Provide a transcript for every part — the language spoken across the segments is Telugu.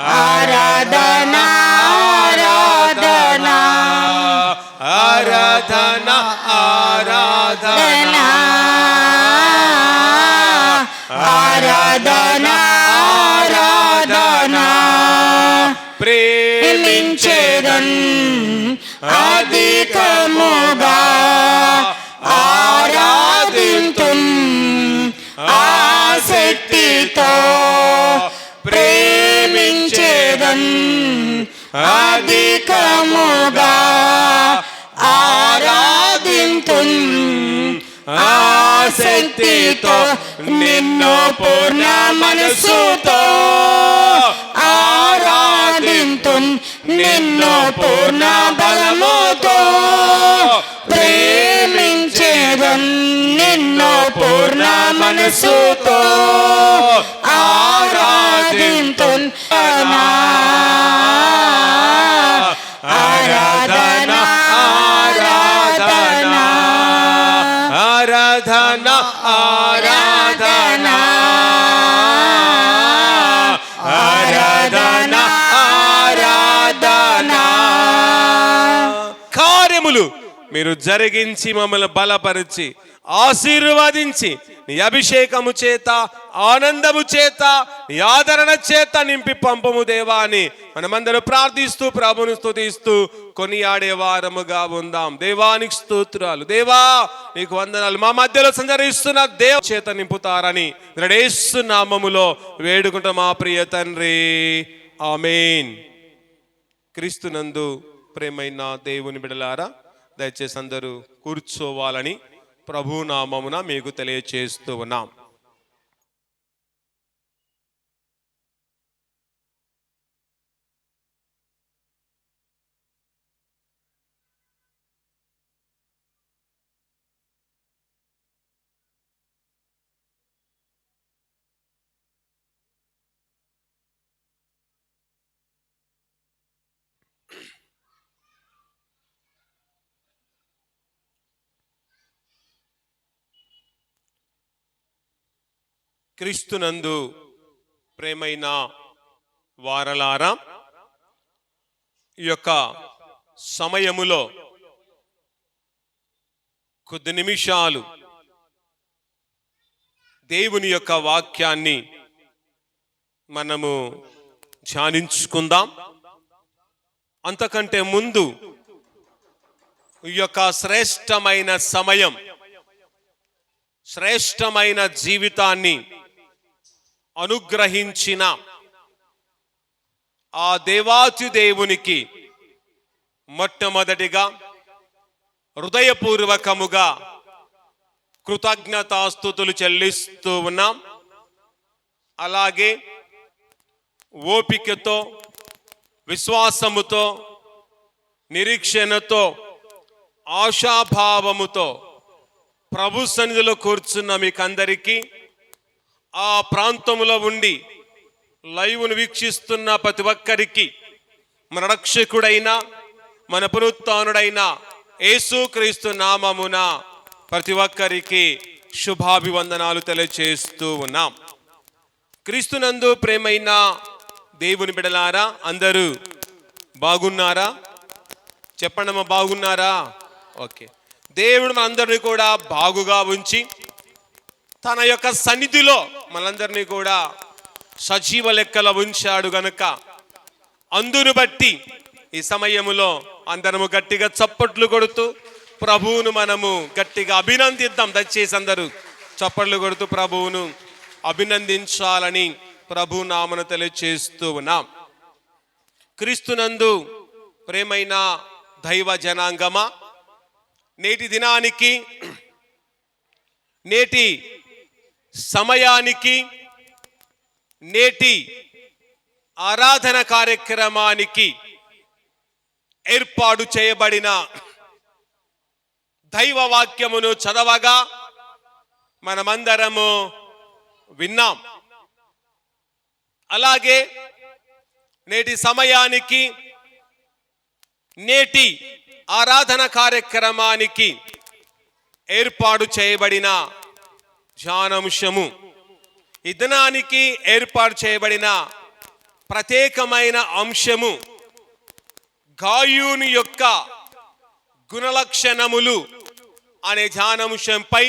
ఆరాధనా ఆరాధనా ఆరాధనా ఆరాధనా ఆరాధనా ఆరాధనా ప్రేమించేదన్ అధికముగా ఆరాధింతున్ ఆసక్తితో ప్రేమించేదన్ అధికముగా ఆరాధింతున్ ఆసక్తితో నిన్ను పూర్ణ మనసుతో ఆరాధింతున్ నిన్ను పూర్ణ బలముతో ప్రేమించేదన్ నిన్ను పూర్ణ మనసుతో ఆరాధింతున్ ఆరాధనా ఆరాధనా ఆరాధనా ఆరాధనా ఆరాధనా ఆరాధనా కార్యములు మీరు జరిగించి మమ్మల్ని బలపరిచి ఆశీర్వదించి నీ అభిషేకము చేత ఆనందము చేత నీ ఆదరణ చేత నింపి పంపము దేవా అని మనమందరం ప్రార్థిస్తూ ప్రభువును స్తుతిస్తూ కొనియాడే వారముగా ఉందాం. దేవానికి స్తోత్రాలు. దేవా నీకు వందనాలు. మా మధ్యలో సంచరిస్తున్న దేవ చేత నింపుతారని యేసు నామములో వేడుకుంటాం మా ప్రియ తండ్రి. ఆమేన్. క్రీస్తునందు ప్రేమైన దేవుని బిడ్డలారా, దయచేసి అందరూ కూర్చోవాలని ప్రభు నామమున మీకు తెలియచేస్తూ ఉన్నాం. క్రీస్తునందు ప్రేమైన వారలారా, ఈ యొక్క సమయములో కొద్ది నిమిషాలు దేవుని యొక్క వాక్యాన్ని మనము ధ్యానించుకుందాం. అంతకంటే ముందు ఈ యొక్క శ్రేష్టమైన సమయం, శ్రేష్టమైన జీవితాన్ని అనుగ్రహించిన ఆ దేవాతి దేవునికి మొట్టమొదటిగా హృదయపూర్వకముగా కృతజ్ఞతాస్తుతులు చెల్లిస్తూ ఉన్నాం. అలాగే ఓపికతో, విశ్వాసముతో, నిరీక్షణతో, ఆశాభావముతో ప్రభు సన్నిధిలో కూర్చున్న మీకందరికీ, ఆ ప్రాంతంలో ఉండి లైవ్ను వీక్షిస్తున్న ప్రతి ఒక్కరికి మన రక్షకుడైన మన పునరుత్థానుడైన యేసుక్రీస్తు నామమున ప్రతి ఒక్కరికి శుభాభివందనాలు తెలియజేస్తూ ఉన్నాం. క్రీస్తునందు ప్రేమైన దేవుని బిడ్డలారా, అందరూ బాగున్నారా? చెప్పండమ్మా, బాగున్నారా? ఓకే. దేవుడు మనందరినీ కూడా బాగుగా ఉంచి తన యొక్క సన్నిధిలో మనందరినీ కూడా సజీవ లెక్కలో ఉంచాడు గనుక అందును బట్టి ఈ సమయములో అందరము గట్టిగా చప్పట్లు కొడుతూ ప్రభువును మనము గట్టిగా అభినందిద్దాం. దయచేసి అందరూ చప్పట్లు కొడుతూ ప్రభువును అభినందించాలని ప్రభు నామను తెలియజేస్తూ ఉన్నాం. క్రీస్తునందు ప్రేమైన దైవ జనాంగమా, నేటి దినానికి, నేటి సమయానికి, నేటి ఆరాధన కార్యక్రమానికి ఏర్పాటు చేయబడిన దైవ వాక్యమును చదవగా మనమందరము విన్నాం. అలాగే నేటి సమయానికి, నేటి ఆరాధన కార్యక్రమానికి ఏర్పాటు చేయబడిన ధ్యానాంశము, ఈ దినానికి ఏర్పాటు చేయబడిన ప్రత్యేకమైన అంశము గాయూని యొక్క గుణలక్షణములు అనే ధ్యానాంశంపై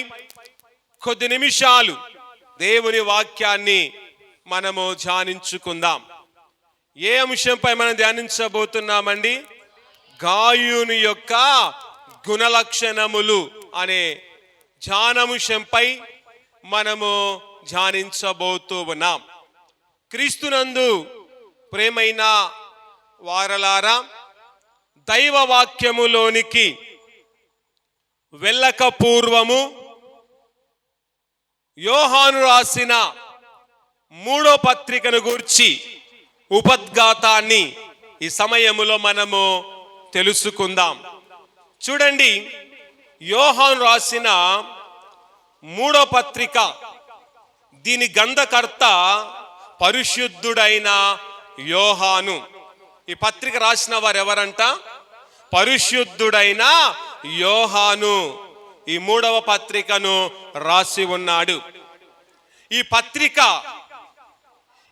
కొద్ది నిమిషాలు దేవుని వాక్యాన్ని మనము ధ్యానించుకుందాం. ఏ అంశంపై మనం ధ్యానించబోతున్నామండి? గాయూని యొక్క గుణలక్షణములు అనే ధ్యానాంశంపై మనము ధ్యానించబోతూ ఉన్నాం. క్రీస్తునందు ప్రేమైన వారలారా, దైవ వాక్యములోనికి వెళ్ళక పూర్వము యోహాను రాసిన 3వ పత్రికను గూర్చి ఉపద్ఘాతాన్ని ఈ సమయములో మనము తెలుసుకుందాం. చూడండి, యోహాను రాసిన 3వ పత్రిక, దీని గ్రంథకర్త పరిశుద్ధుడైన యోహాను. ఈ పత్రిక రాసిన వారు ఎవరంట? పరిశుద్ధుడైన యోహాను ఈ 3వ పత్రికను రాసి ఉన్నాడు. ఈ పత్రిక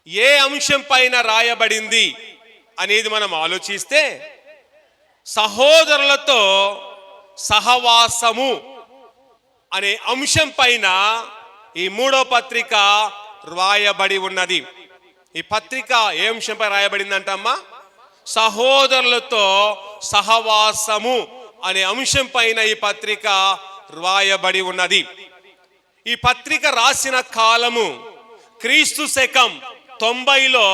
ఏ అంశం పైన రాయబడింది అనేది మనం ఆలోచిస్తే, సహోదరులతో సహవాసము అనే అంశం పైన ఈ 3వ పత్రిక రాయబడి ఉన్నది. ఈ పత్రిక ఏ అంశంపై రాయబడిందంటమ్మా? సహోదరులతో సహవాసము అనే అంశం పైన ఈ పత్రిక రాయబడి ఉన్నది. ఈ పత్రిక రాసిన కాలము క్రీస్తు శకం 90లో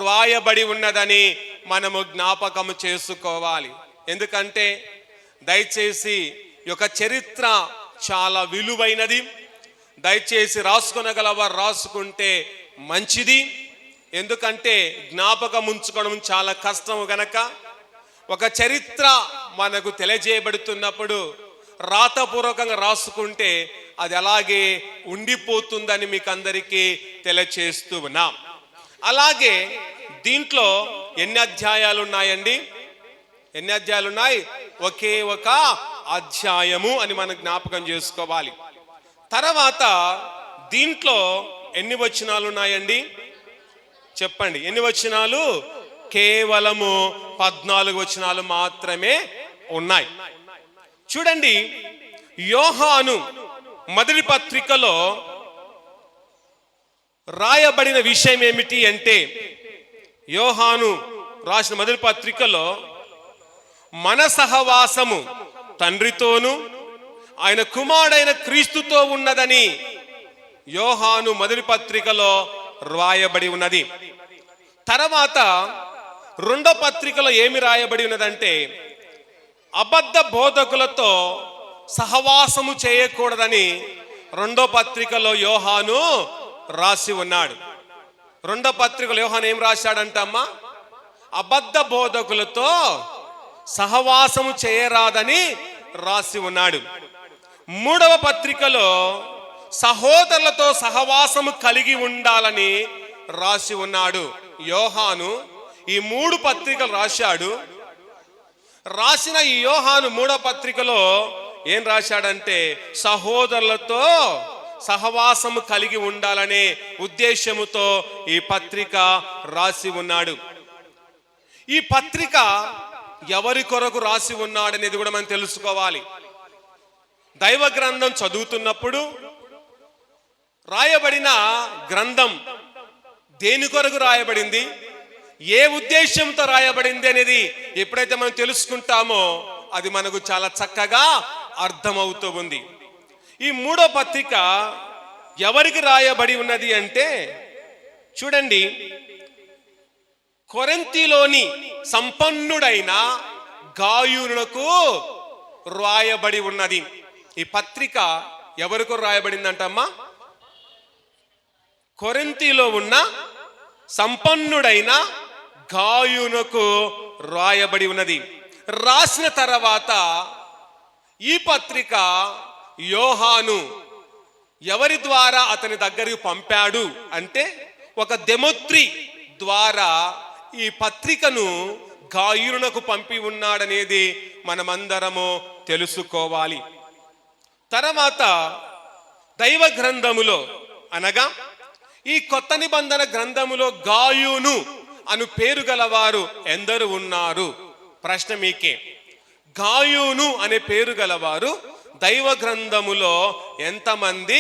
రాయబడి ఉన్నదని మనము జ్ఞాపకం చేసుకోవాలి. ఎందుకంటే దయచేసి ఈ యొక్క చరిత్ర చాలా విలువైనది. దయచేసి రాసుకొనగలవారు రాసుకుంటే మంచిది. ఎందుకంటే జ్ఞాపకం ఉంచుకోవడం చాలా కష్టము గనక, ఒక చరిత్ర మనకు తెలియజేయబడుతున్నప్పుడు రాతపూర్వకంగా రాసుకుంటే అది అలాగే ఉండిపోతుందని మీకు అందరికీ తెలియచేస్తూ ఉన్నాం. అలాగే దీంట్లో ఎన్ని అధ్యాయాలు ఉన్నాయండి? ఎన్ని అధ్యాయాలు ఉన్నాయి? ఒకే ఒక అధ్యాయము అని మనం జ్ఞాపకం చేసుకోవాలి. తర్వాత దీంట్లో ఎన్ని వచనాలు ఉన్నాయండి? చెప్పండి, ఎన్ని వచనాలు? కేవలము 14 వచనాలు మాత్రమే ఉన్నాయి. చూడండి, యోహాను మొదటి పత్రికలో రాయబడిన విషయం ఏమిటి అంటే, యోహాను రాసిన మొదటి పత్రికలో మన సహవాసము తండ్రితోను ఆయన కుమారుడైన క్రీస్తుతో ఉన్నదని యోహాను మొదటి పత్రికలో రాయబడి ఉన్నది. తర్వాత 2వ పత్రికలో ఏమి రాయబడి ఉన్నదంటే, అబద్ధ బోధకులతో సహవాసము చేయకూడదని 2వ పత్రికలో యోహాను రాసి ఉన్నాడు. 2వ పత్రికలో యోహాను ఏం రాశాడంటమ్మా? అబద్ధ బోధకులతో సహవాసము చేయరాదని రాసి ఉన్నాడు. 3వ పత్రికలో సహోదరులతో సహవాసము కలిగి ఉండాలని రాసి ఉన్నాడు. యోహాను ఈ 3 పత్రికలు రాశాడు. రాసిన ఈ యోహాను 3వ పత్రికలో ఏం రాశాడంటే, సహోదరులతో సహవాసము కలిగి ఉండాలనే ఉద్దేశముతో ఈ పత్రిక రాసి ఉన్నాడు. ఈ పత్రిక ఎవరి కొరకు రాసి ఉన్నాడనేది కూడా మనం తెలుసుకోవాలి. దైవ గ్రంథం చదువుతున్నప్పుడు రాయబడిన గ్రంథం దేని కొరకు రాయబడింది, ఏ ఉద్దేశంతో రాయబడింది అనేది ఎప్పుడైతే మనం తెలుసుకుంటామో అది మనకు చాలా చక్కగా అర్థమవుతూ ఉంది. ఈ 3వ పత్రిక ఎవరికి రాయబడి ఉన్నది అంటే, చూడండి, కొరింథీలోని సంపన్నుడైన గాయూనునకు రాయబడి ఉన్నది. ఈ పత్రిక ఎవరికి రాయబడిందంటమ్మా? కొరింథీలో ఉన్న సంపన్నుడైన గాయూనునకు రాయబడి ఉన్నది. రాసిన తర్వాత ఈ పత్రిక యోహాను ఎవరి ద్వారా అతని దగ్గరికి పంపాడు అంటే, ఒక దెమోత్రి ద్వారా ఈ పత్రికను గాయూనునకు పంపి ఉన్నాడనేది మనమందరము తెలుసుకోవాలి. తర్వాత దైవ గ్రంథములో అనగా ఈ కొత్త నిబంధన గ్రంథములో గాయూను అను పేరు గలవారు ఎందరు ఉన్నారు? ప్రశ్న మీకే. గాయూను అనే పేరు గలవారు దైవ గ్రంథములో ఎంతమంది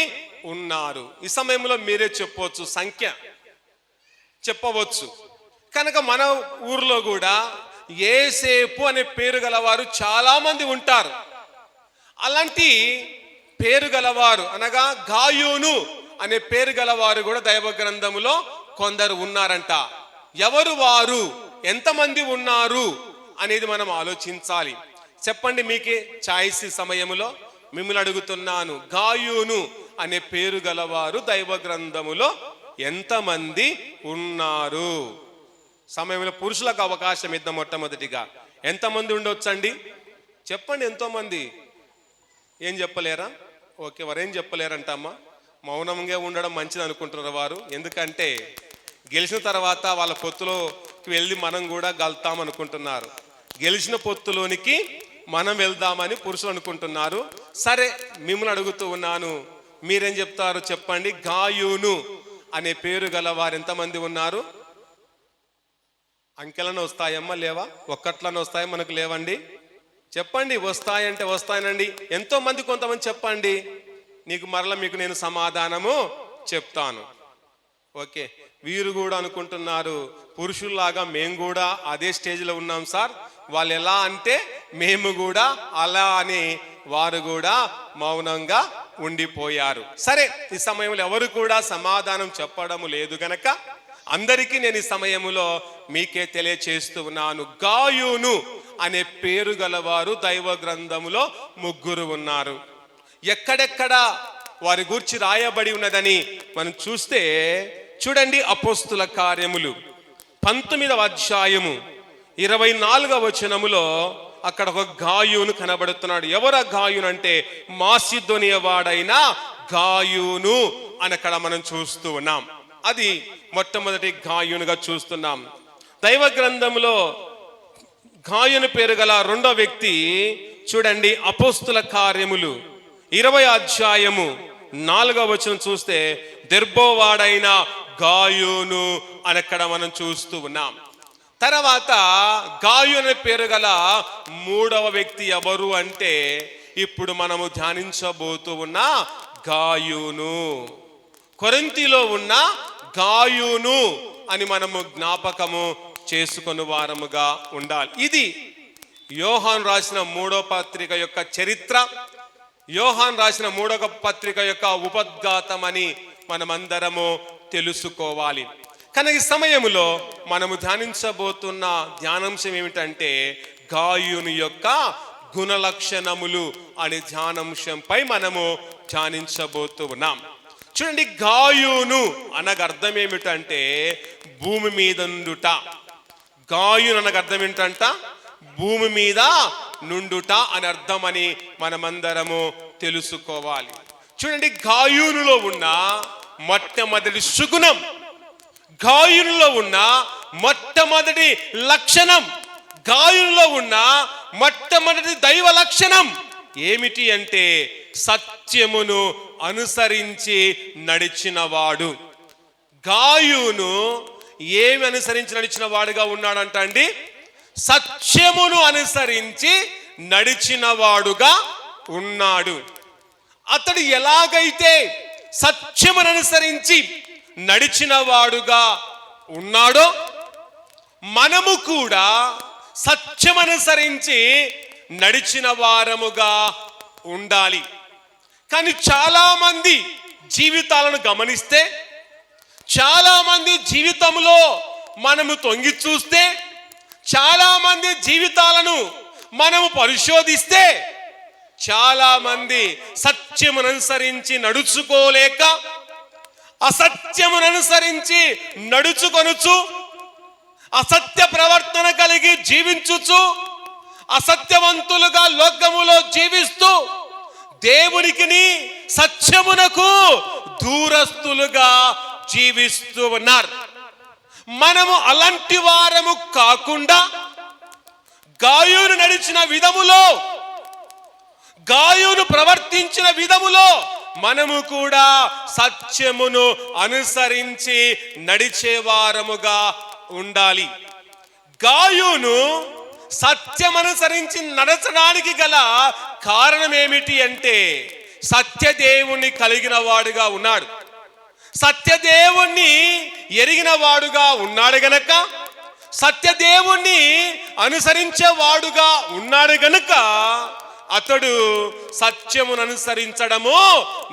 ఉన్నారు? ఈ సమయంలో మీరే చెప్పవచ్చు, సంఖ్య చెప్పవచ్చు. కనుక మన ఊర్లో కూడా యేసేపు అనే పేరు గలవారు చాలా మంది ఉంటారు. అలాంటి పేరు గలవారు అనగా గాయూను అనే పేరు గలవారు కూడా దైవ గ్రంథములో కొందరు ఉన్నారంట. ఎవరు వారు, ఎంతమంది ఉన్నారు అనేది మనం ఆలోచించాలి. చెప్పండి, మీకే ఛాయిస్. సమయములో మిమ్మల్ని అడుగుతున్నాను, గాయూను అనే పేరు గలవారు దైవ గ్రంథములో ఎంతమంది ఉన్నారు? సమయంలో పురుషులకు అవకాశం ఇద్దాం. మొట్టమొదటిగా ఎంతమంది ఉండొచ్చండి? చెప్పండి. ఎంతో మంది. ఏం చెప్పలేరా? ఓకే, వారేం చెప్పలేరంటమ్మా. మౌనంగా ఉండడం మంచిది అనుకుంటున్నారు వారు. ఎందుకంటే గెలిచిన తర్వాత వాళ్ళ పొత్తులోకి వెళ్ళి మనం కూడా గెలుతాం అనుకుంటున్నారు. గెలిచిన పొత్తులోనికి మనం వెళ్దామని పురుషులు అనుకుంటున్నారు. సరే, మిమ్మల్ని అడుగుతూ ఉన్నాను, మీరేం చెప్తారు? చెప్పండి. గాయూను అనే పేరు గల వారు ఎంతమంది ఉన్నారు? అంకెలను వస్తాయమ్మా, లేవా? ఒక్కట్లను వస్తాయి, మనకు లేవండి. చెప్పండి. వస్తాయంటే వస్తాయనండి. ఎంతో మంది, కొంతమంది చెప్పండి. మీకు నేను సమాధానము చెప్తాను. ఓకే, వీరు కూడా అనుకుంటున్నారు పురుషుల్లాగా మేము కూడా అదే స్టేజ్లో ఉన్నాం సార్. వాళ్ళు ఎలా అంటే మేము కూడా అలా అని వారు కూడా మౌనంగా ఉండిపోయారు. సరే, ఈ సమయంలో ఎవరు కూడా సమాధానం చెప్పడం లేదు గనక అందరికీ నేను ఈ సమయంలో మీకే తెలియచేస్తూ ఉన్నాను. గాయూను అనే పేరు గలవారు దైవ గ్రంథములో 3 ఉన్నారు. ఎక్కడెక్కడ వారి గూర్చి రాయబడి ఉన్నదని మనం చూస్తే చూడండి. అపోస్తుల కార్యములు 19వ అధ్యాయము 24వ వచనములో అక్కడ ఒక గాయూను కనబడుతున్నాడు. ఎవరు ఆ గాయూను అంటే మాసిదోనియా వాడైన గాయూను అని అక్కడ మనం చూస్తూ ఉన్నాం. అది మొట్టమొదటి గాయూనుగా చూస్తున్నాం. దైవ గ్రంథంలో గాయూను పేరు గల 2వ వ్యక్తి చూడండి. అపోస్తుల కార్యములు 20వ అధ్యాయము 4వ వచనం చూస్తే దెర్బోవాడైన గాయూను అని అక్కడ మనం చూస్తూ ఉన్నాం. తర్వాత గాయూను పేరు గల 3వ వ్యక్తి ఎవరు అంటే ఇప్పుడు మనము ధ్యానించబోతూ ఉన్న గాయూను, కొరింథీలో ఉన్న గాయూను అని మనము జ్ఞాపకము చేసుకొని వారముగా ఉండాలి. ఇది యోహాను రాసిన 3వ పత్రిక యొక్క చరిత్ర, యోహాను రాసిన 3వ పత్రిక యొక్క ఉపద్ఘాతం అని మనమందరము తెలుసుకోవాలి. కనుక ఈ సమయంలో మనము ధ్యానించబోతున్న ధ్యానాంశం ఏమిటంటే గాయూను యొక్క గుణలక్షణములు అనే ధ్యానాంశంపై మనము ధ్యానించబోతూ ఉన్నాం. చూడండి, గాయూను అనగా అర్థం ఏమిటంటే భూమి మీద నుండుట. గాయూను అనగా అర్థం ఏంటంట? భూమి మీద నుండుట అని అర్థం అని మనమందరము తెలుసుకోవాలి. చూడండి, గాయూనులో ఉన్న మొట్టమొదటి సుగుణం, గాయూనులో ఉన్న మొట్టమొదటి లక్షణం, గాయూనులో ఉన్న మొట్టమొదటి దైవ లక్షణం ఏమిటి అంటే సత్యమును అనుసరించి నడిచినవాడు. గాయూను ఏమి అనుసరించి నడిచిన వాడుగా ఉన్నాడంట అండి? సత్యమును అనుసరించి నడిచిన వాడుగా ఉన్నాడు. అతడు ఎలాగైతే సత్యమును అనుసరించి నడిచిన వాడుగా ఉన్నాడో మనము కూడా సత్యమనుసరించి నడిచిన వారముగా ఉండాలి. కానీ చాలా మంది జీవితాలను గమనిస్తే, చాలా మంది జీవితంలో మనము తొంగి చూస్తే, చాలా మంది జీవితాలను మనము పరిశోధిస్తే చాలా మంది సత్యమును అనుసరించి నడుచుకోలేక అసత్యమును అనుసరించి నడుచుకొనుచు, అసత్య ప్రవర్తన కలిగి జీవించుచు, అసత్యవంతులుగా లోకములో జీవిస్తూ దేవునికిని సత్యమునకు దూరస్తులుగా జీవిస్తూ ఉన్నారు. మనము అలాంటి వారము కాకుండా గాయూను నడిచిన విధములో, గాయూను ప్రవర్తించిన విధములో మనము కూడా సత్యమును అనుసరించి నడిచే వారముగా ఉండాలి. గాయును సత్యమనుసరించి నడచడానికి గల కారణం ఏమిటి అంటే సత్యదేవుణ్ణి కలిగిన వాడుగా ఉన్నాడు, సత్యదేవుణ్ణి ఎరిగిన వాడుగా ఉన్నాడు గనక, సత్యదేవుణ్ణి అనుసరించేవాడుగా ఉన్నాడు గనుక అతడు సత్యమును అనుసరించడము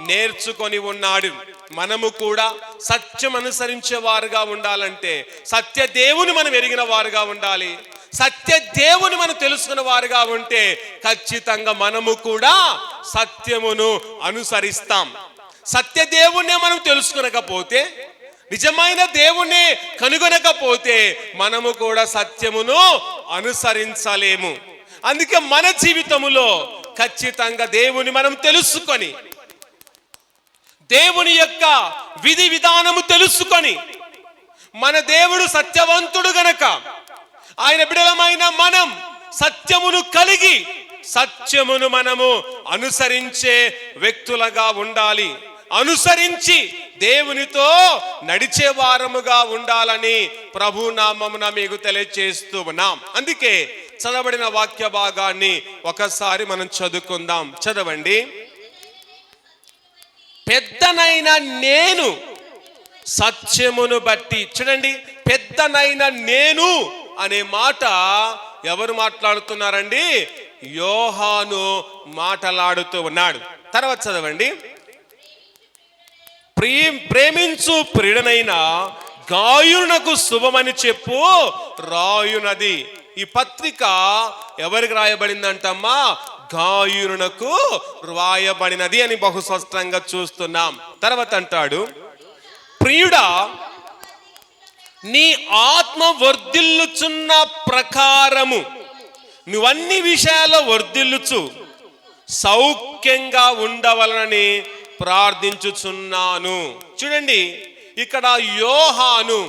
నేర్చుకొని ఉన్నాడు. మనము కూడా సత్యం అనుసరించే వారుగా ఉండాలంటే సత్యదేవుని మనం ఎరిగిన వారుగా ఉండాలి. సత్యదేవుని మనం తెలుసుకున్న వారుగా ఉంటే ఖచ్చితంగా మనము కూడా సత్యమును అనుసరిస్తాం. సత్యదేవుణ్ణే మనం తెలుసుకునకపోతే, నిజమైన దేవుణ్ణి కనుగొనకపోతే మనము కూడా సత్యమును అనుసరించలేము. అందుకే మన జీవితములో ఖచ్చితంగా దేవుని మనం తెలుసుకొని, దేవుని యొక్క విధి విధానము తెలుసుకొని, మన దేవుడు సత్యవంతుడు గనక ఆయన బిడ్డలమైన మనం సత్యమును కలిగి సత్యమును మనము అనుసరించే వ్యక్తులుగా ఉండాలి. అనుసరించి దేవునితో నడిచే వారముగా ఉండాలని ప్రభు నామమున మీకు తెలియజేస్తూ ఉన్నాం. అందుకే చదవబడిన వాక్య భాగాన్ని ఒకసారి మనం చదువుకుందాం. చదవండి. పెద్దనైన నేను సత్యమును బట్టి. చూడండి, పెద్దనైన నేను అనే మాట ఎవరు మాట్లాడుతున్నారండి? యోహాను మాట్లాడుతూ ఉన్నాడు. తర్వాత చదవండి. ప్రేమించు ప్రియుడనైన గాయునకు శుభమని చెప్పు రాయునది. ఈ పత్రిక ఎవరికి రాయబడిందంటమ్మా? గాయునకు రాయబడినది అని బహు స్పష్టంగా చూస్తున్నాం. తర్వాత అంటాడు, ప్రియుడా నీ ఆత్మ వర్ధిల్లుచున్న ప్రకారము నువ్వన్ని విషయాల్లో వర్ధిల్లుచు సౌఖ్యంగా ఉండవలనని ప్రార్థించుచున్నాను. చూడండి, ఇక్కడ యోహాను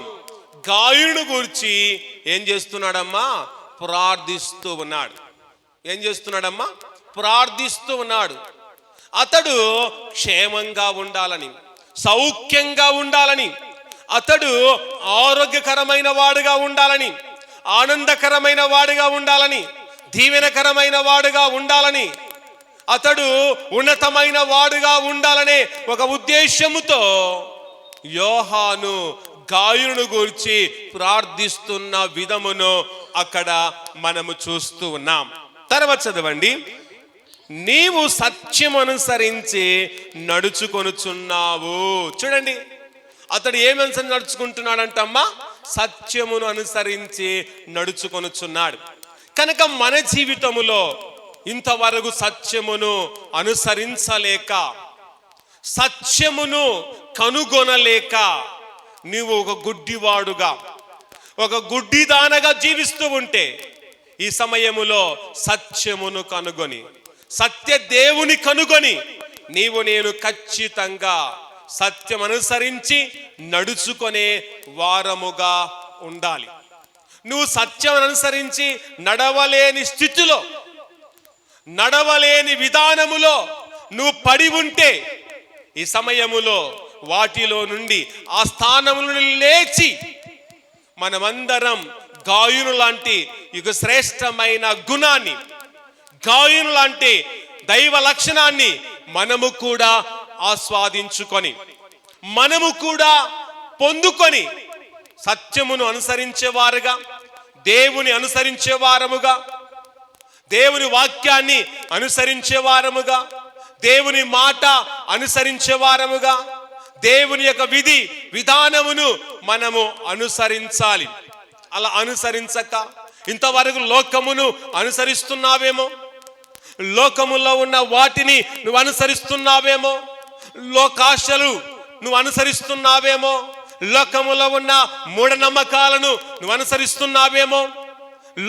గాయును గురించి ఏం చేస్తున్నాడమ్మా? ప్రార్థిస్తూ ఉన్నాడు. ఏం చేస్తున్నాడమ్మా? ప్రార్థిస్తూ ఉన్నాడు. అతడు క్షేమంగా ఉండాలని, సౌఖ్యంగా ఉండాలని, అతడు ఆరోగ్యకరమైన వాడుగా ఉండాలని, ఆనందకరమైన వాడుగా ఉండాలని, దీవెనకరమైన వాడుగా ఉండాలని, అతడు ఉన్నతమైన వాడుగా ఉండాలనే ఒక ఉద్దేశముతో యోహాను గాయును గురించి ప్రార్థిస్తున్న విధమును అక్కడ మనము చూస్తూ ఉన్నాం. తర్వాత చదవండి. నీవు సత్యం అనుసరించి నడుచుకొనుచున్నావు. చూడండి, అతడు ఏమని నడుచుకుంటున్నాడంటమ్మా? సత్యమును అనుసరించి నడుచుకొనుచున్నాడు. కనుక మన జీవితములో ఇంతవరకు సత్యమును అనుసరించలేక, సత్యమును కనుగొనలేక నీవు ఒక గుడ్డివాడుగా, ఒక గుడ్డిదానగా జీవిస్తూ ఉంటే ఈ సమయములో సత్యమును కనుగొని, సత్య దేవుని కనుగొని నీవు నేను ఖచ్చితంగా సత్యం అనుసరించి నడుచుకునే వారముగా ఉండాలి. నువ్వు సత్యం అనుసరించి నడవలేని స్థితిలో, నడవలేని విధానములో నువ్వు పడి ఉంటే ఈ సమయములో వాటిలో నుండి, ఆ స్థానముల నుండి లేచి మనమందరం గాయును లాంటి ఇక శ్రేష్టమైన గుణాన్ని, గాయును లాంటి దైవ లక్షణాన్ని మనము కూడా ఆస్వాదించుకొని, మనము కూడా పొందుకొని సత్యమును అనుసరించేవారుగా, దేవుని అనుసరించే వారముగా, దేవుని వాక్యాన్ని అనుసరించే వారముగా, దేవుని మాట అనుసరించే వారముగా, దేవుని యొక్క విధి విధానమును మనము అనుసరించాలి. అలా అనుసరించక ఇంతవరకు లోకమును అనుసరిస్తున్నావేమో, లోకములో ఉన్న వాటిని నువ్వు అనుసరిస్తున్నావేమో, లోకాశలు నువ్వు అనుసరిస్తున్నావేమో, లోకములో ఉన్న మూఢనమ్మకాలను నువ్వు అనుసరిస్తున్నావేమో,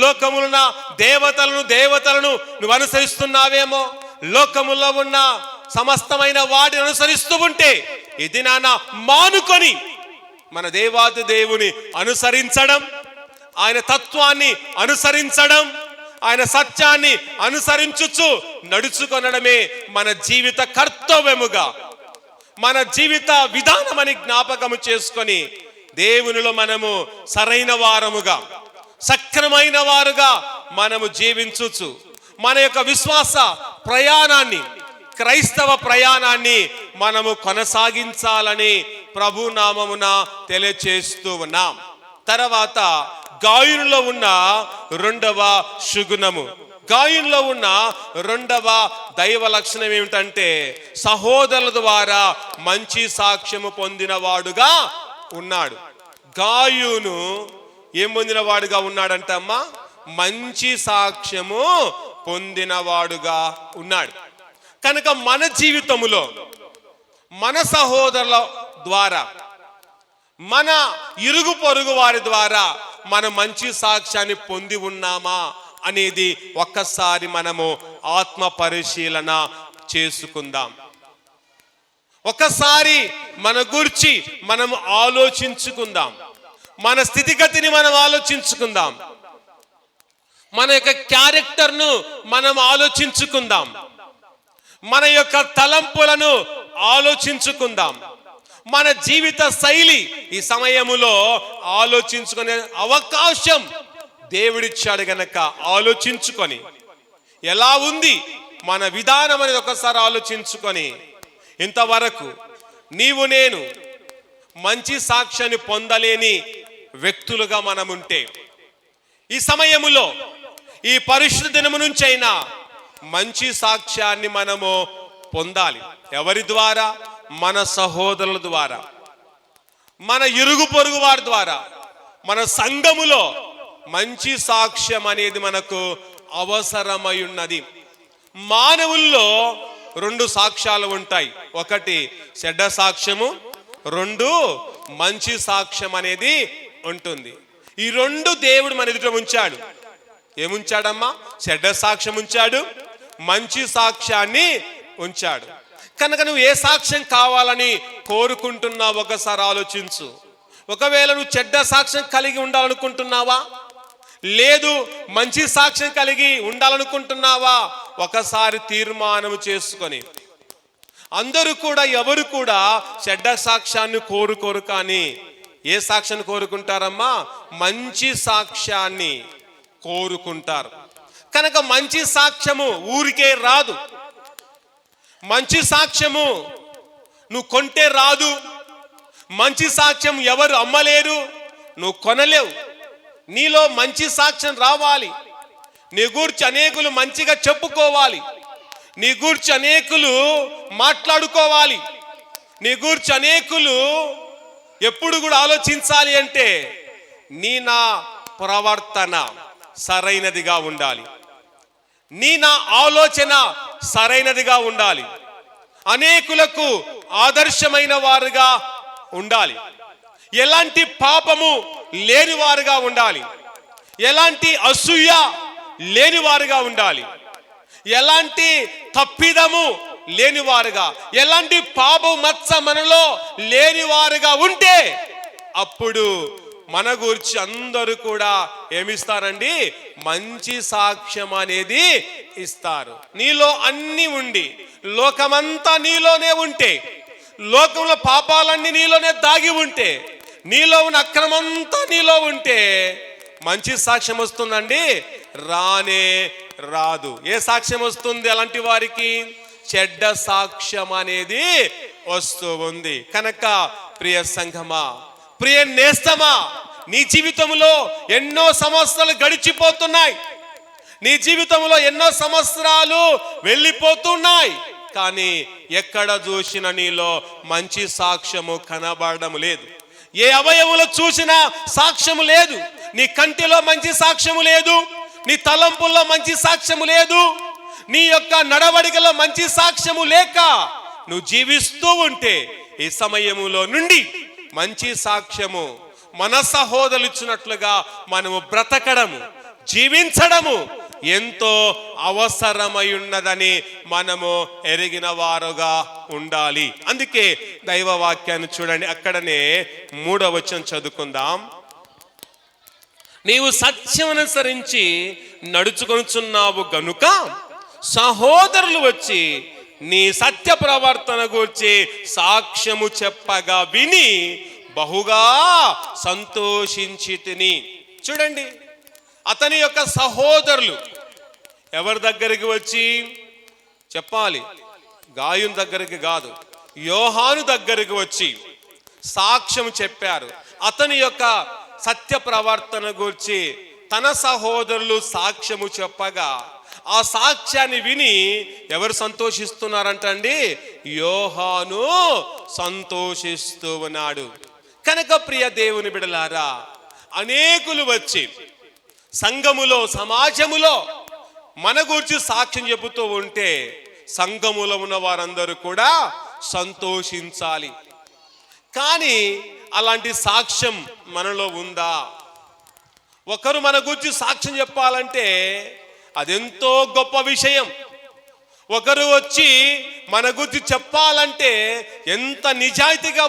లోకములో ఉన్న దేవతలను నువ్వు అనుసరిస్తున్నావేమో, లోకములో ఉన్న సమస్తమైన వాటిని అనుసరిస్తూ ఉంటే ఇది నాన్న మానుకొని మన దేవాది దేవుని అనుసరించడం, ఆయన తత్వాన్ని అనుసరించడం, ఆయన సత్యాన్ని అనుసరించుచు నడుచుకొనడమే మన జీవిత కర్తవ్యముగా, మన జీవిత విధానమని జ్ఞాపకము చేసుకొని దేవునిలో మనము సరైన వారముగా, సక్రమైన వారుగా మనము జీవించుచు మన యొక్క విశ్వాస ప్రయాణాన్ని, క్రైస్తవ ప్రయాణాన్ని మనము కొనసాగించాలని ప్రభు నామమున తెలియచేస్తూ ఉన్నాం. తర్వాత గాయునిలో ఉన్న రెండవ సుగుణము, గాయునిలో ఉన్న రెండవ దైవ లక్షణం ఏమిటంటే సహోదరుల ద్వారా మంచి సాక్ష్యము పొందినవాడుగా ఉన్నాడు. గాయును ఏం పొందినవాడుగా ఉన్నాడంటమ్మా? మంచి సాక్ష్యము పొందినవాడుగా ఉన్నాడు. కనుక మన జీవితములో మన సహోదరుల ద్వారా, మన ఇరుగు పొరుగు వారి ద్వారా మనం మంచి సాక్ష్యాన్ని పొంది ఉన్నామా అనేది ఒక్కసారి మనము ఆత్మ పరిశీలన చేసుకుందాం. ఒకసారి మన గురించి మనం ఆలోచించుకుందాం. మన స్థితిగతిని మనం ఆలోచించుకుందాం. మన యొక్క క్యారెక్టర్ను మనం ఆలోచించుకుందాం. మన యొక్క తలంపులను ఆలోచించుకుందాం. మన జీవిత శైలి ఈ సమయములో ఆలోచించుకునే అవకాశం దేవుడిచ్చాడు గనక ఆలోచించుకొని, ఎలా ఉంది మన విధానం అనేది ఒకసారి ఆలోచించుకొని, ఇంతవరకు నీవు నేను మంచి సాక్ష్యాన్ని పొందలేని వ్యక్తులుగా మనముంటే ఈ సమయములో ఈ పరిశుద్ధ దినము నుంచి అయినా మంచి సాక్ష్యాన్ని మనము పొందాలి. ఎవరి ద్వారా? మన సహోదరుల ద్వారా, మన ఇరుగు పొరుగు వారి ద్వారా, మన సంఘములో మంచి సాక్ష్యం అనేది మనకు అవసరమై ఉన్నది. మానవుల్లో రెండు సాక్ష్యాలు ఉంటాయి. ఒకటి చెడ్డ సాక్ష్యము, రెండు మంచి సాక్ష్యం అనేది ఉంటుంది. ఈ రెండు దేవుడు మన ఎదుట ఉంచాడు. ఏముంచాడమ్మా? చెడ్డ సాక్ష్యం ఉంచాడు, మంచి సాక్ష్యాన్ని ఉంచాడు. కనుక నువ్వు ఏ సాక్ష్యం కావాలని కోరుకుంటున్నావు ఒకసారి ఆలోచించు. ఒకవేళ నువ్వు చెడ్డ సాక్ష్యం కలిగి ఉండాలనుకుంటున్నావా, లేదు మంచి సాక్ష్యం కలిగి ఉండాలనుకుంటున్నావా, ఒకసారి తీర్మానం చేసుకొని. అందరూ కూడా, ఎవరు కూడా చెడ్డ సాక్ష్యాన్ని కోరుకోరు, కానీ ఏ సాక్ష్యాన్ని కోరుకుంటారమ్మా? మంచి సాక్ష్యాన్ని కోరుకుంటారు. కనుక మంచి సాక్ష్యము ఊరికే రాదు. మంచి సాక్ష్యము నువ్వు కొంటే రాదు. మంచి సాక్ష్యం ఎవరు అమ్మలేరు, నువ్వు కొనలేవు. నీలో మంచి సాక్ష్యం రావాలి. నీ గూర్చి అనేకులు మంచిగా చెప్పుకోవాలి. నీ గూర్చి అనేకులు మాట్లాడుకోవాలి. నీ గూర్చి అనేకులు ఎప్పుడు కూడా ఆలోచించాలి అంటే నీ నా ప్రవర్తన సరైనదిగా ఉండాలి, నీ నా ఆలోచన సరైనదిగా ఉండాలి, అనేకులకు ఆదర్శమైన వారుగా ఉండాలి, ఎలాంటి పాపము లేని వారుగా ఉండాలి, ఎలాంటి అసూయ లేని వారుగా ఉండాలి, ఎలాంటి తప్పిదము లేని వారుగా, ఎలాంటి పాపం మచ్చ మనలో లేని వారుగా ఉంటే అప్పుడు మన గురించి అందరూ కూడా ఏమిస్తారండి? మంచి సాక్ష్యం అనేది ఇస్తారు. నీలో అన్ని ఉండి లోకమంతా నీలోనే ఉంటే, లోకంలో పాపాలన్నీ నీలోనే దాగి ఉంటే, నీలో ఉన్న అక్రమంతా నీలో ఉంటే మంచి సాక్ష్యం వస్తుందండి? రానే రాదు. ఏ సాక్ష్యం వస్తుంది అలాంటి వారికి? చెడ్డ సాక్ష్యం అనేది వస్తూ ఉంది. కనుక ప్రియ సంఘమా, ప్రియ నేస్తమా, నీ జీవితంలో ఎన్నో సంవత్సరాలు గడిచిపోతున్నాయి, నీ జీవితంలో ఎన్నో సంవత్సరాలు వెళ్ళిపోతున్నాయి, కానీ ఎక్కడ చూసిన నీలో మంచి సాక్ష్యము కనబడడం లేదు. ఏ అవయవులో చూసినా సాక్ష్యము లేదు. నీ కంటిలో మంచి సాక్ష్యము లేదు, నీ తలంపుల్లో మంచి సాక్ష్యము లేదు, నీ యొక్క నడవడికలో మంచి సాక్ష్యము లేక నువ్వు జీవిస్తూ ఉంటే ఈ సమయములో నుండి మంచి సాక్ష్యము మన సహోదరులు ఇచ్చినట్లుగా మనము బ్రతకడము, జీవించడము ఎంతో అవసరమై ఉన్నదని మనము ఎరిగిన వారుగా ఉండాలి. అందుకే దైవ వాక్యాన్ని చూడండి, అక్కడనే 3వ వచనం చదువుకుందాం. నీవు సత్యం అనుసరించి నడుచుకొనుచున్నావు గనుక సహోదరులు వచ్చి నీ సత్య ప్రవర్తన గురించి సాక్ష్యము చెప్పగా విని బహుగా సంతోషించితిని. చూడండి, అతని యొక్క సహోదరులు ఎవరి దగ్గరికి వచ్చి చెప్పాలి? గాయుని దగ్గరికి కాదు, యోహాను దగ్గరికి వచ్చి సాక్ష్యం చెప్పారు. అతని యొక్క సత్య ప్రవర్తన గురించి తన సహోదరులు సాక్ష్యము చెప్పగా ఆ సాక్ష్యాన్ని విని ఎవరు సంతోషిస్తున్నారంటండి? యోహాను సంతోషిస్తూ ఉన్నాడు. కనుక ప్రియ దేవుని బిడలారా, అనేకులు వచ్చి సంఘములో సమాజములో మన గురించి సాక్ష్యం చెబుతూ ఉంటే సంఘములో ఉన్న వారందరూ కూడా సంతోషించాలి. కానీ అలాంటి సాక్ష్యం మనలో ఉందా? ఒకరు మన గురించి సాక్ష్యం చెప్పాలంటే అదెంతో గొప్ప విషయం. ఒకరు వచ్చి మన గురించి చెప్పాలంటే ఎంత నిజాయితీగా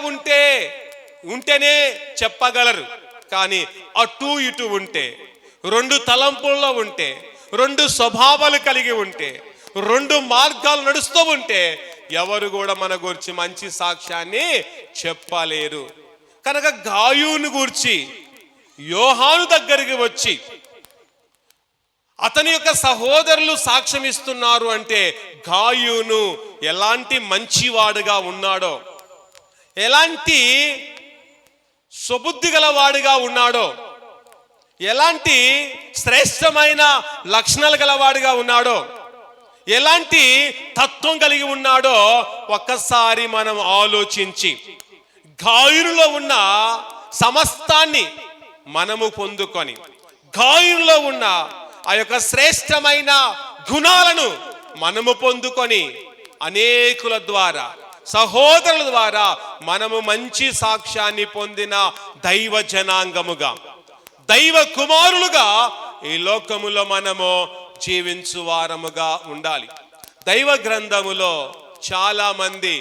ఉంటేనే చెప్పగలరు. కానీ అటు ఇటు ఉంటే, రెండు తలంపుల్లో ఉంటే, రెండు స్వభావాలు కలిగి ఉంటే, రెండు మార్గాలు నడుస్తూ ఉంటే ఎవరు కూడా మన గురించి మంచి సాక్ష్యాన్ని చెప్పలేరు. కనుక గాయుని గురించి యోహాను దగ్గరికి వచ్చి అతని యొక్క సహోదరులు సాక్ష్యం ఇస్తున్నారు అంటే గాయును ఎలాంటి మంచివాడుగా ఉన్నాడో, ఎలాంటి సుబుద్ధి గలవాడుగా ఉన్నాడో, ఎలాంటి శ్రేష్టమైన లక్షణాలు గలవాడుగా ఉన్నాడో, ఎలాంటి తత్వం కలిగి ఉన్నాడో ఒక్కసారి మనం ఆలోచించి గాయునిలో ఉన్న సమస్తాన్ని మనము పొందుకొని, గాయునిలో ఉన్న ఆ యొక్క శ్రేష్టమైన గుణాలను మనము పొందుకొని అనేకుల ద్వారా, సహోదరుల ద్వారా మనము మంచి సాక్ష్యాన్ని పొందిన దైవ జనాంగముగా, దైవ కుమారులుగా ఈ లోకములో మనము జీవించువారముగా ఉండాలి. దైవ గ్రంథములో చాలా మంది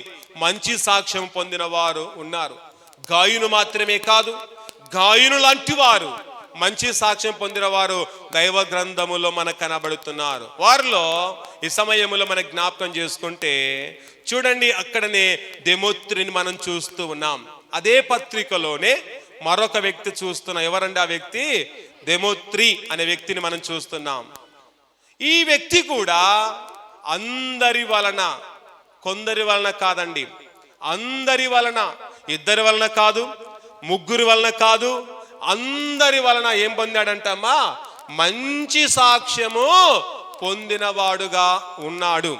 మంచి సాక్ష్యం పొందిన వారు ఉన్నారు. గాయును మాత్రమే కాదు, గాయును లాంటి వారు మంచి సాక్ష్యం పొందిన వారు దైవ గ్రంథములో మనకు కనబడుతున్నారు. వారిలో ఈ సమయంలో మనం జ్ఞాపకం చేసుకుంటే చూడండి, అక్కడనే దెమోత్రిని మనం చూస్తూ ఉన్నాం. అదే పత్రికలోనే మరొక వ్యక్తి చూస్తున్నాం. ఎవరండి ఆ వ్యక్తి? దెమోత్రి అనే వ్యక్తిని మనం చూస్తున్నాం. ఈ వ్యక్తి కూడా అందరి వలన, కొందరి వలన కాదండి, అందరి వలన, ఇద్దరి వలన కాదు, ముగ్గురి వలన కాదు, అందరి వలన ఏం పొందాడంటమ్మా? మంచి సాక్ష్యము పొందినవాడుగా ఉన్నాడు.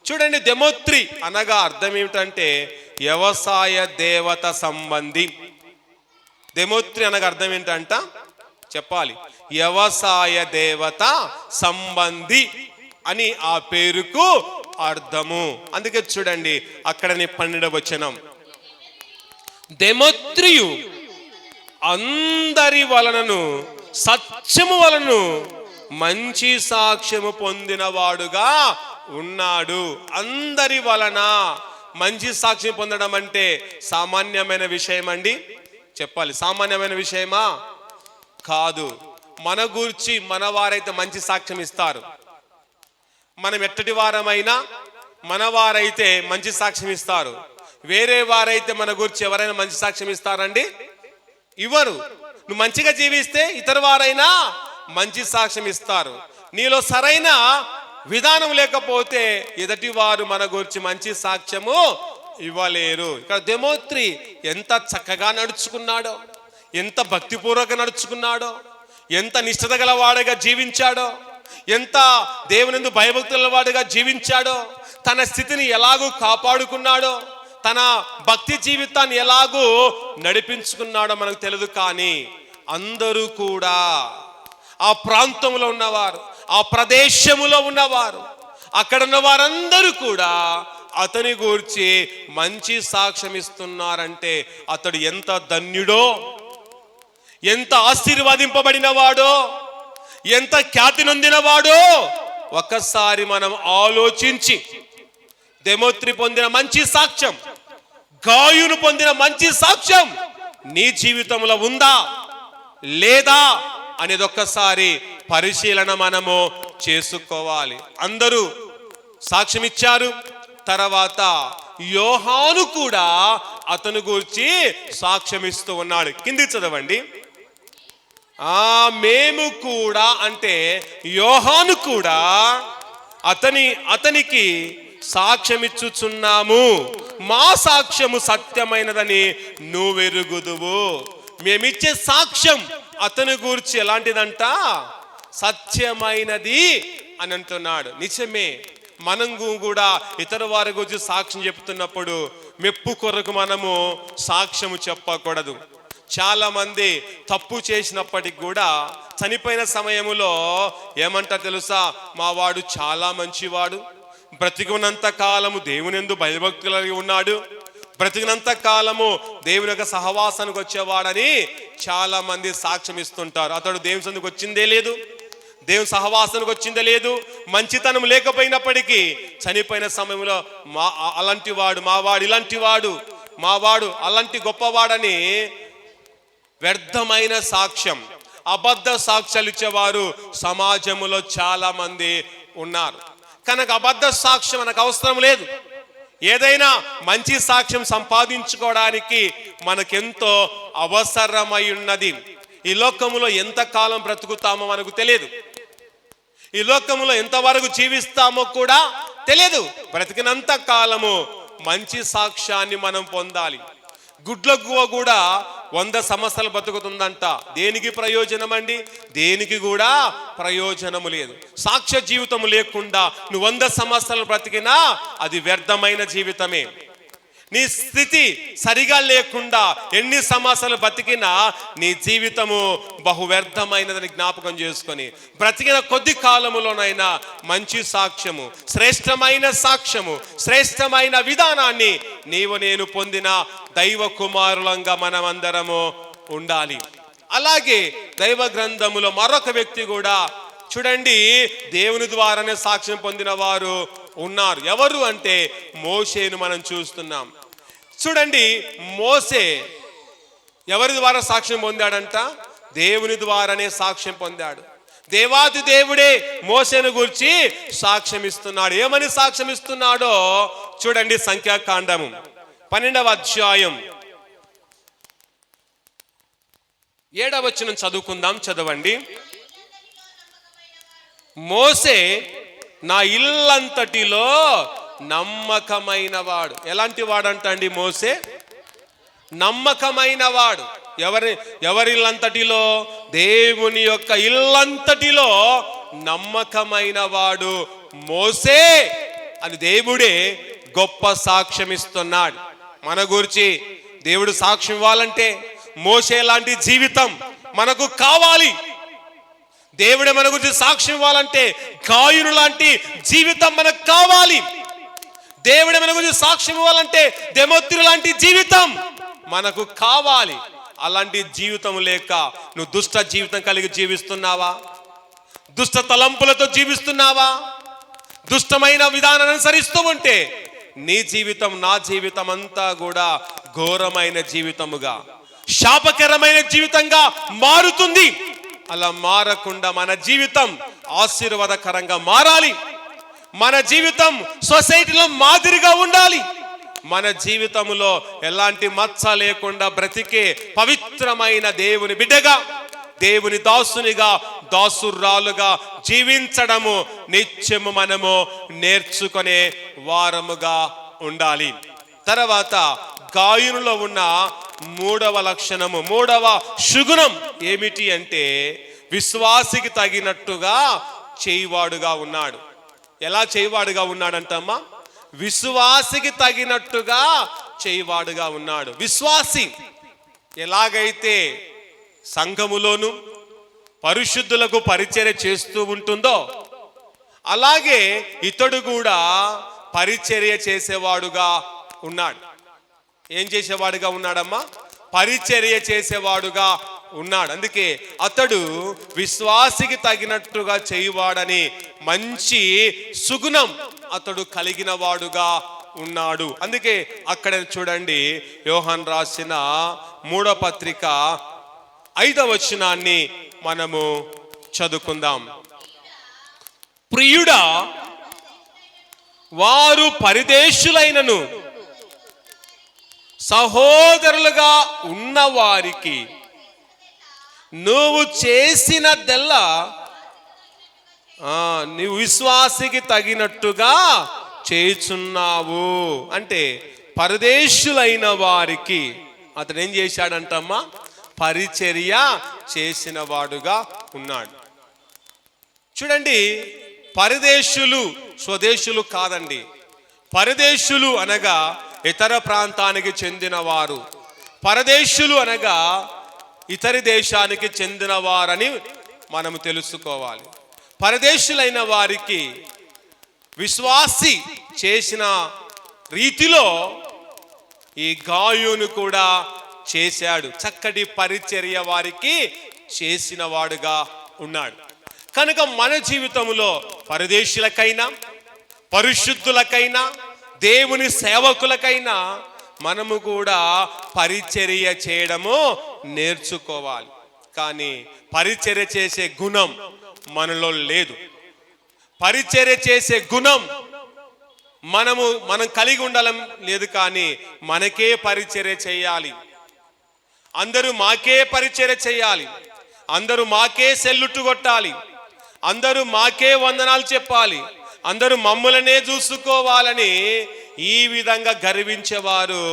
చూడండి, దెమోత్రి అనగా అర్థం ఏమిటంటే వ్యవసాయ దేవత సంబంధి. దెమోత్రి అనగా అర్థం ఏంటంట చెప్పాలి? వ్యవసాయ దేవత సంబంధి అని ఆ పేరుకు అర్థము. అందుకే చూడండి, అక్కడనే 12వ వచనం, దెమోత్రియు అందరి వలనను సత్యము వలను మంచి సాక్ష్యము పొందినవాడుగా ఉన్నాడు. అందరి వలన మంచి సాక్ష్యం పొందడం అంటే సామాన్యమైన విషయం అండి? చెప్పాలి, సామాన్యమైన విషయమా? కాదు. మన గురించి మన వారైతే మంచి సాక్ష్యం ఇస్తారు. మనం ఎట్టటి వారమైనా మన వారైతే మంచి సాక్ష్యం ఇస్తారు. వేరే వారైతే మన గురించి ఎవరైనా మంచి సాక్ష్యం ఇస్తారండి? ఇవ్వరు. నువ్వు మంచిగా జీవిస్తే ఇతర వారైనా మంచి సాక్ష్యం ఇస్తారు. నీలో సరైన విధానం లేకపోతే ఎదుటి వారు మన గురించి మంచి సాక్ష్యము ఇవ్వలేరు. ఇక్కడ దెమోత్రి ఎంత చక్కగా నడుచుకున్నాడో, ఎంత భక్తిపూర్వక నడుచుకున్నాడో, ఎంత నిష్ఠత గలవాడుగా జీవించాడో, ఎంత దేవునిందు భయభక్తుల వాడుగా జీవించాడో, తన స్థితిని ఎలాగూ కాపాడుకున్నాడో, తన భక్తి జీవితాన్ని ఎలాగూ నడిపించుకున్నాడో మనకు తెలియదు. కానీ అందరూ కూడా ఆ ప్రాంతంలో ఉన్నవారు, ఆ ప్రదేశములో ఉన్నవారు, అక్కడ ఉన్న వారందరూ కూడా అతని గురించి మంచి సాక్ష్యం ఇస్తున్నారంటే అతడు ఎంత ధన్యుడో, ఎంత ఆశీర్వదింపబడిన వాడో, ఎంత ఖ్యాతి నొందినవాడో ఒక్కసారి మనం ఆలోచించి దెమోత్రి పొందిన మంచి సాక్ష్యం, గాయును పొందిన మంచి సాక్ష్యం నీ జీవితంలో ఉందా లేదా అనేది ఒక్కసారి పరిశీలన మనము చేసుకోవాలి. అందరూ సాక్ష్యం ఇచ్చారు. తర్వాత యోహాను కూడా అతను గూర్చి సాక్ష్యం ఇస్తూ ఉన్నాడు. కింది చదవండి. మేము కూడా అంటే యోహాను కూడా అతనికి సాక్ష్యమిచ్చుచున్నాము, మా సాక్ష్యము సత్యమైనదని నువ్వెరుగుదువు. మేమిచ్చే సాక్ష్యం అతని గూర్చి ఎలాంటిదంట? సత్యమైనది అని అంటున్నాడు. నిజమే, మనం కూడా ఇతర వారి గురించి సాక్ష్యం చెప్తున్నప్పుడు మెప్పు కొరకు మనము సాక్ష్యము చెప్పకూడదు. చాలా మంది తప్పు చేసినప్పటికి కూడా చనిపోయిన సమయములో ఏమంటారు తెలుసా? మా వాడు చాలా మంచివాడు, బ్రతికినంత కాలము దేవుని యందు భయభక్తులు కలిగి ఉన్నాడు, బ్రతికినంత కాలము దేవుని యొక్క సహవాసానికి వచ్చేవాడని చాలా మంది సాక్ష్యం ఇస్తుంటారు. అతడు దేవుని సందుకు వచ్చిందే లేదు, దేవుని సహవాసానికి వచ్చిందే లేదు, మంచితనం లేకపోయినప్పటికీ చనిపోయిన సమయంలో అలాంటి వాడు, మావాడు ఇలాంటి వాడు, మావాడు అలాంటి గొప్పవాడని వ్యర్థమైన సాక్ష్యం, అబద్ధ సాక్ష్యాలు ఇచ్చేవారు సమాజంలో చాలా మంది ఉన్నారు. కనుక అబద్ధ సాక్ష్యం మనకు అవసరం లేదు. ఏదైనా మంచి సాక్ష్యం సంపాదించుకోవడానికి మనకెంతో అవసరమై ఉన్నది. ఈ లోకములో ఎంతకాలం బ్రతుకుతామో మనకు తెలియదు, ఈ లోకములో ఎంతవరకు జీవిస్తామో కూడా తెలియదు. బ్రతికినంత కాలము మంచి సాక్ష్యాన్ని మనం పొందాలి. గుడ్ల గువ్వ కూడా 100 సంవత్సరాలు బతుకుతుందంట. దేనికి ప్రయోజనం అండి? దేనికి కూడా ప్రయోజనము లేదు. సాక్ష్య జీవితం లేకుండా నువ్వు 100 సంవత్సరాలు బ్రతికినా అది వ్యర్థమైన జీవితమే. నీ స్థితి సరిగా లేకుండా ఎన్ని సంవత్సరాలు బ్రతికినా నీ జీవితము బహు వ్యర్థమైనదని జ్ఞాపకం చేసుకొని బ్రతికిన కొద్ది కాలములోనైనా మంచి సాక్ష్యము, శ్రేష్టమైన సాక్ష్యము, శ్రేష్టమైన విధానాన్ని నీవు నేను పొందిన దైవ కుమారులంగా మనమందరము ఉండాలి. అలాగే దైవ గ్రంథములో మరొక వ్యక్తి కూడా చూడండి దేవుని ద్వారానే సాక్ష్యం పొందిన వారు ఉన్నారు. ఎవరు అంటే మోషేను మనం చూస్తున్నాం. చూడండి, మోషే ఎవరి ద్వారా సాక్ష్యం పొందాడంట? దేవుని ద్వారానే సాక్ష్యం పొందాడు. దేవాది దేవుడే మోషేను గురించి సాక్ష్యం ఇస్తున్నాడు. ఏమని సాక్ష్యం ఇస్తున్నాడో చూడండి. సంఖ్యాకాండము 12వ అధ్యాయం 7వ వచనం చదువుకుందాం. చదవండి. మోషే నా ఇల్లంతటిలో నమ్మకమైన వాడు. ఎలాంటి వాడంట అండి మోషే? నమ్మకమైన వాడు. ఎవరి ఇల్లంతటిలో? దేవుని యొక్క ఇల్లంతటిలో నమ్మకమైన వాడు మోషే అని దేవుడే గొప్ప సాక్ష్యం ఇస్తున్నాడు. మన గురించి దేవుడు సాక్ష్యం ఇవ్వాలంటే మోషే లాంటి జీవితం మనకు కావాలి. దేవుడే మన గురించి సాక్ష్యం ఇవ్వాలంటే గాయును లాంటి జీవితం మనకు కావాలి. దేవుడే మన గురించి సాక్ష్యం ఇవ్వాలంటే దెమోత్రి లాంటి జీవితం మనకు కావాలి. అలాంటి జీవితం లేక నువ్వు దుష్ట జీవితం కలిగి జీవిస్తున్నావా? దుష్ట తలంపులతో జీవిస్తున్నావా? దుష్టమైన విధానాన్ని అనుసరిస్తూ ఉంటే నీ జీవితం, నా జీవితం అంతా కూడా ఘోరమైన జీవితముగా, శాపకరమైన జీవితంగా మారుతుంది. అలా మారకుండా మన జీవితం ఆశీర్వాదకరంగా మారాలి. మన జీవితం సొసైటీలో మాదిరిగా ఉండాలి. మన జీవితంలో ఎలాంటి మచ్చ లేకుండా బ్రతికే పవిత్రమైన దేవుని బిడ్డగా, దేవుని దాసునిగా, దాసురాలుగా జీవించడము నిత్యము మనము నేర్చుకునే వారముగా ఉండాలి. తర్వాత గాయనులో ఉన్న 3వ లక్షణము, 3వ సుగుణం ఏమిటి అంటే విశ్వాసికి తగినట్టుగా చేయవాడుగా ఉన్నాడు. ఎలా చేయవాడుగా ఉన్నాడంటమ్మా? విశ్వాసికి తగినట్టుగా చేయవాడుగా ఉన్నాడు. విశ్వాసి ఎలాగైతే సంఘములోను పరిశుద్ధులకు పరిచర్య చేస్తూ ఉంటుందో అలాగే ఇతడు కూడా పరిచర్య చేసేవాడుగా ఉన్నాడు. ఏం చేసేవాడుగా ఉన్నాడమ్మా? పరిచర్య చేసేవాడుగా ఉన్నాడు. అందుకే అతడు విశ్వాసికి తగినట్టుగా చేయవాడని మంచి సుగుణం అతడు కలిగిన వాడుగా ఉన్నాడు. అందుకే అక్కడ చూడండి, యోహాను రాసిన 3వ పత్రిక 5వ వచనాన్ని మనము చదువుకుందాం. ప్రియుడా, వారు పరిదేశులైనను సహోదరులుగా ఉన్న వారికి నువ్వు చేసినదెల్లా నీవు విశ్వాసికి తగినట్టుగా చేయుచున్నావు. అంటే పరదేశులైన వారికి అతను ఏం చేశాడంటమ్మా? పరిచర్య చేసిన వాడుగా ఉన్నాడు. చూడండి, పరదేశులు స్వదేశులు కాదండి. పరదేశులు అనగా ఇతర ప్రాంతానికి చెందినవారు. పరదేశులు అనగా ఇతర దేశానికి చెందినవారని మనము తెలుసుకోవాలి. పరదేశులైన వారికి విశ్వాసి చేసిన రీతిలో ఈ గాయును కూడా చేశాడు. చక్కటి పరిచర్య వారికి చేసిన వాడుగా ఉన్నాడు. కనుక మన జీవితంలో పరదేశులకైనా పరిశుద్ధులకైనా దేవుని సేవకులకైనా మనము కూడా పరిచర్య చేయడము నేర్చుకోవాలి. కానీ పరిచర్య చేసే గుణం మనలో లేదు. పరిచర్య చేసే గుణం మనం కలిగి ఉండడం లేదు. కానీ మనకే పరిచర్య చేయాలి. అందరూ మాకే పరిచర్య చేయాలి, అందరూ మాకే సెల్లుట్టు కొట్టాలి, అందరూ మాకే వందనాలు చెప్పాలి, అందరూ మమ్ములనే చూసుకోవాలని ఈ విధంగా గర్వించేవారు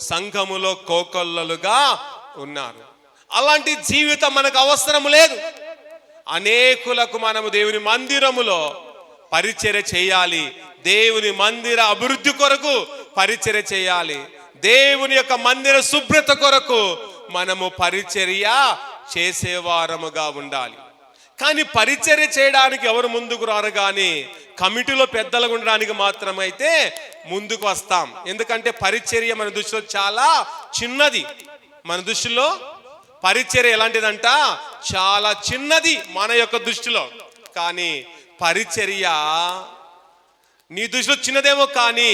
సంఘములో కోకొల్లలుగా ఉన్నారు. అలాంటి జీవితం మనకు అవసరం లేదు. అనేకులకు మనము దేవుని మందిరములో పరిచర్య చేయాలి. దేవుని మందిర అభివృద్ధి కొరకు పరిచర్య చేయాలి. దేవుని యొక్క మందిర శుభ్రత కొరకు మనము పరిచర్య చేసేవారముగా ఉండాలి. కానీ పరిచర్య చేయడానికి ఎవరు ముందుకు రారు. కానీ కమిటీలో పెద్దలుగా ఉండడానికి మాత్రమైతే ముందుకు వస్తాం. ఎందుకంటే పరిచర్య మన దృష్టిలో చాలా చిన్నది. మన దృష్టిలో పరిచర్య ఎలాంటిదంట? చాలా చిన్నది మన యొక్క దృష్టిలో. కానీ పరిచర్య నీ దృష్టిలో చిన్నదేమో, కానీ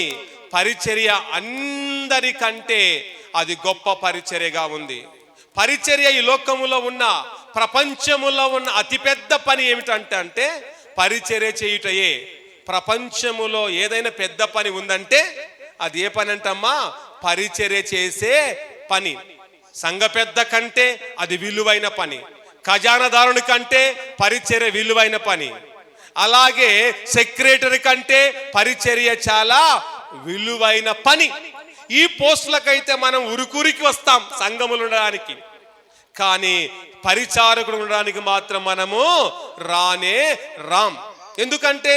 పరిచర్య అందరికంటే అది గొప్ప పరిచర్యగా ఉంది. పరిచర్య ఈ లోకములో ఉన్న, ప్రపంచములో ఉన్న అతిపెద్ద పని ఏమిటంటే పరిచర్య చేయుటయే. ప్రపంచములో ఏదైనా పెద్ద పని ఉందంటే అది ఏ పని అంటమ్మా? పరిచర్య చేసే పని. సంఘ పెద్ద కంటే అది విలువైన పని. ఖజానాదారుని కంటే పరిచర్య విలువైన పని. అలాగే సెక్రటరీ కంటే పరిచర్య చాలా విలువైన పని. ఈ పోస్టులకైతే మనం ఉరుకురికి వస్తాం సంఘములు ఉండడానికి, కానీ పరిచారకుడు ఉండడానికి మాత్రం మనము రానే రాం. ఎందుకంటే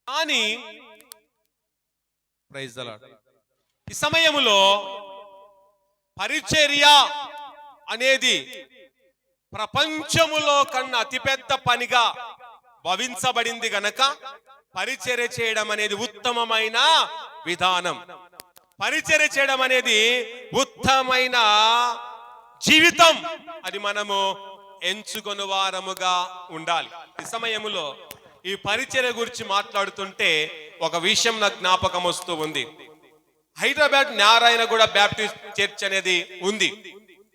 కానీ ప్రైజ్ ది లార్డ్, ఈ సమయములో పరిచర్య అనేది ప్రపంచములో కన్నా అతిపెద్ద పనిగా భావించబడింది గనక పరిచర్య చేయడం అనేది ఉత్తమమైన విధానం. పరిచర్య చేయడం అనేది ఉత్తమమైన జీవితం. అది మనము ఎంచుకొని వారముగా ఉండాలి. ఈ సమయములో ఈ పరిచర్య గురించి మాట్లాడుతుంటే ఒక విషయం నాకు జ్ఞాపకం వస్తూ ఉంది. హైదరాబాద్ నారాయణగూడ బ్యాప్టిస్ట్ చర్చ్ అనేది ఉంది.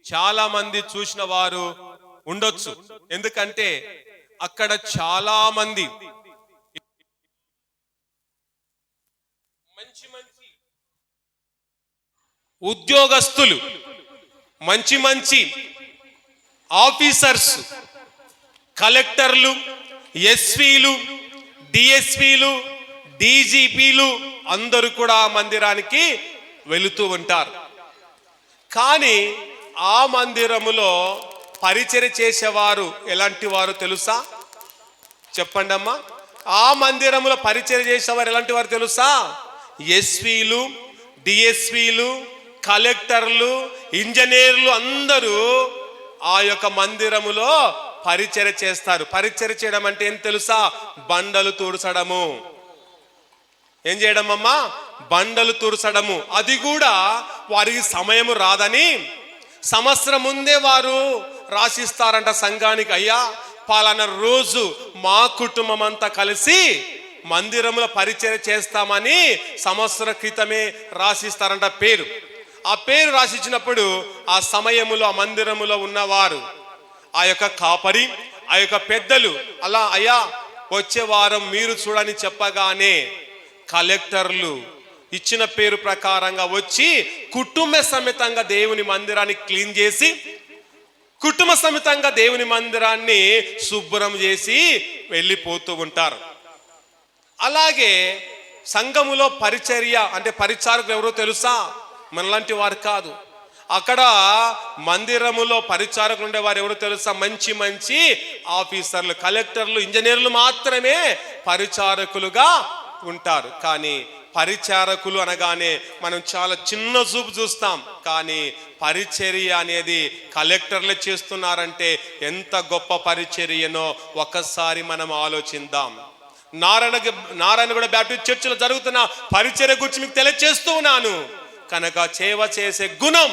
చాలా మంది చూసిన వారు ఉండొచ్చు. ఎందుకంటే అక్కడ చాలా మంది మంచి మంచి ఉద్యోగస్తులు, మంచి మంచి ఆఫీసర్స్, కలెక్టర్లు, ఎస్పీలు, డిఎస్పీలు, డీజీపీలు అందరూ కూడా మందిరానికి వెళుతూ ఉంటారు. కానీ ఆ మందిరములో పరిచర్య చేసేవారు ఎలాంటి వారు తెలుసా? చెప్పండి అమ్మా. ఆ మందిరములో పరిచర్య చేసేవారు ఎలాంటి వారు తెలుసా? ఎస్పీలు, డిఎస్పీలు, కలెక్టర్లు, ఇంజనీర్లు అందరూ ఆ యొక్క మందిరములో పరిచర్య చేస్తారు. పరిచర్య చేయడం అంటే ఏం తెలుసా? బండలు తుడచడము. ఏం చేయడం అమ్మా? బండలు తుడచడము. అది కూడా వారికి సమయము రాదని సంవత్సరం ముందే వారు రాసిస్తారంట సంఘానికి. అయ్యా పలానా రోజు మా కుటుంబం అంతా కలిసి మందిరంలో పరిచర్య చేస్తామని సంవత్సర క్రితమే రాసిస్తారంట పేరు. ఆ పేరు రాసిచ్చినప్పుడు ఆ సమయములో ఆ మందిరములో ఉన్నవారు, ఆ యొక్క కాపరి, ఆ యొక్క పెద్దలు అలా అయ్యా వచ్చే వారం మీరు చూడని చెప్పగానే కలెక్టర్లు ఇచ్చిన పేరు ప్రకారంగా వచ్చి కుటుంబ సమేతంగా దేవుని మందిరాన్ని క్లీన్ చేసి, కుటుంబ సమేతంగా దేవుని మందిరాన్ని శుభ్రం చేసి వెళ్ళిపోతూ ఉంటారు. అలాగే సంఘములో పరిచర్య అంటే పరిచారకులు ఎవరో తెలుసా? మనలాంటి వారు కాదు. అక్కడ మందిరములో పరిచారకులు ఉండే వారు ఎవరు తెలుసా? మంచి మంచి ఆఫీసర్లు, కలెక్టర్లు, ఇంజనీర్లు మాత్రమే పరిచారకులుగా ఉంటారు. కానీ పరిచారకులు అనగానే మనం చాలా చిన్న చూపు చూస్తాం. కానీ పరిచర్య అనేది కలెక్టర్లే చేస్తున్నారంటే ఎంత గొప్ప పరిచర్యనో ఒకసారి మనం ఆలోచిద్దాం. నారాయణగూడ బ్యాప్టిస్ట్ చర్చిలో జరుగుతున్న పరిచర్య గురించి మీకు తెలియజేస్తూ ఉన్నాను. కనుక సేవ చేసే గుణం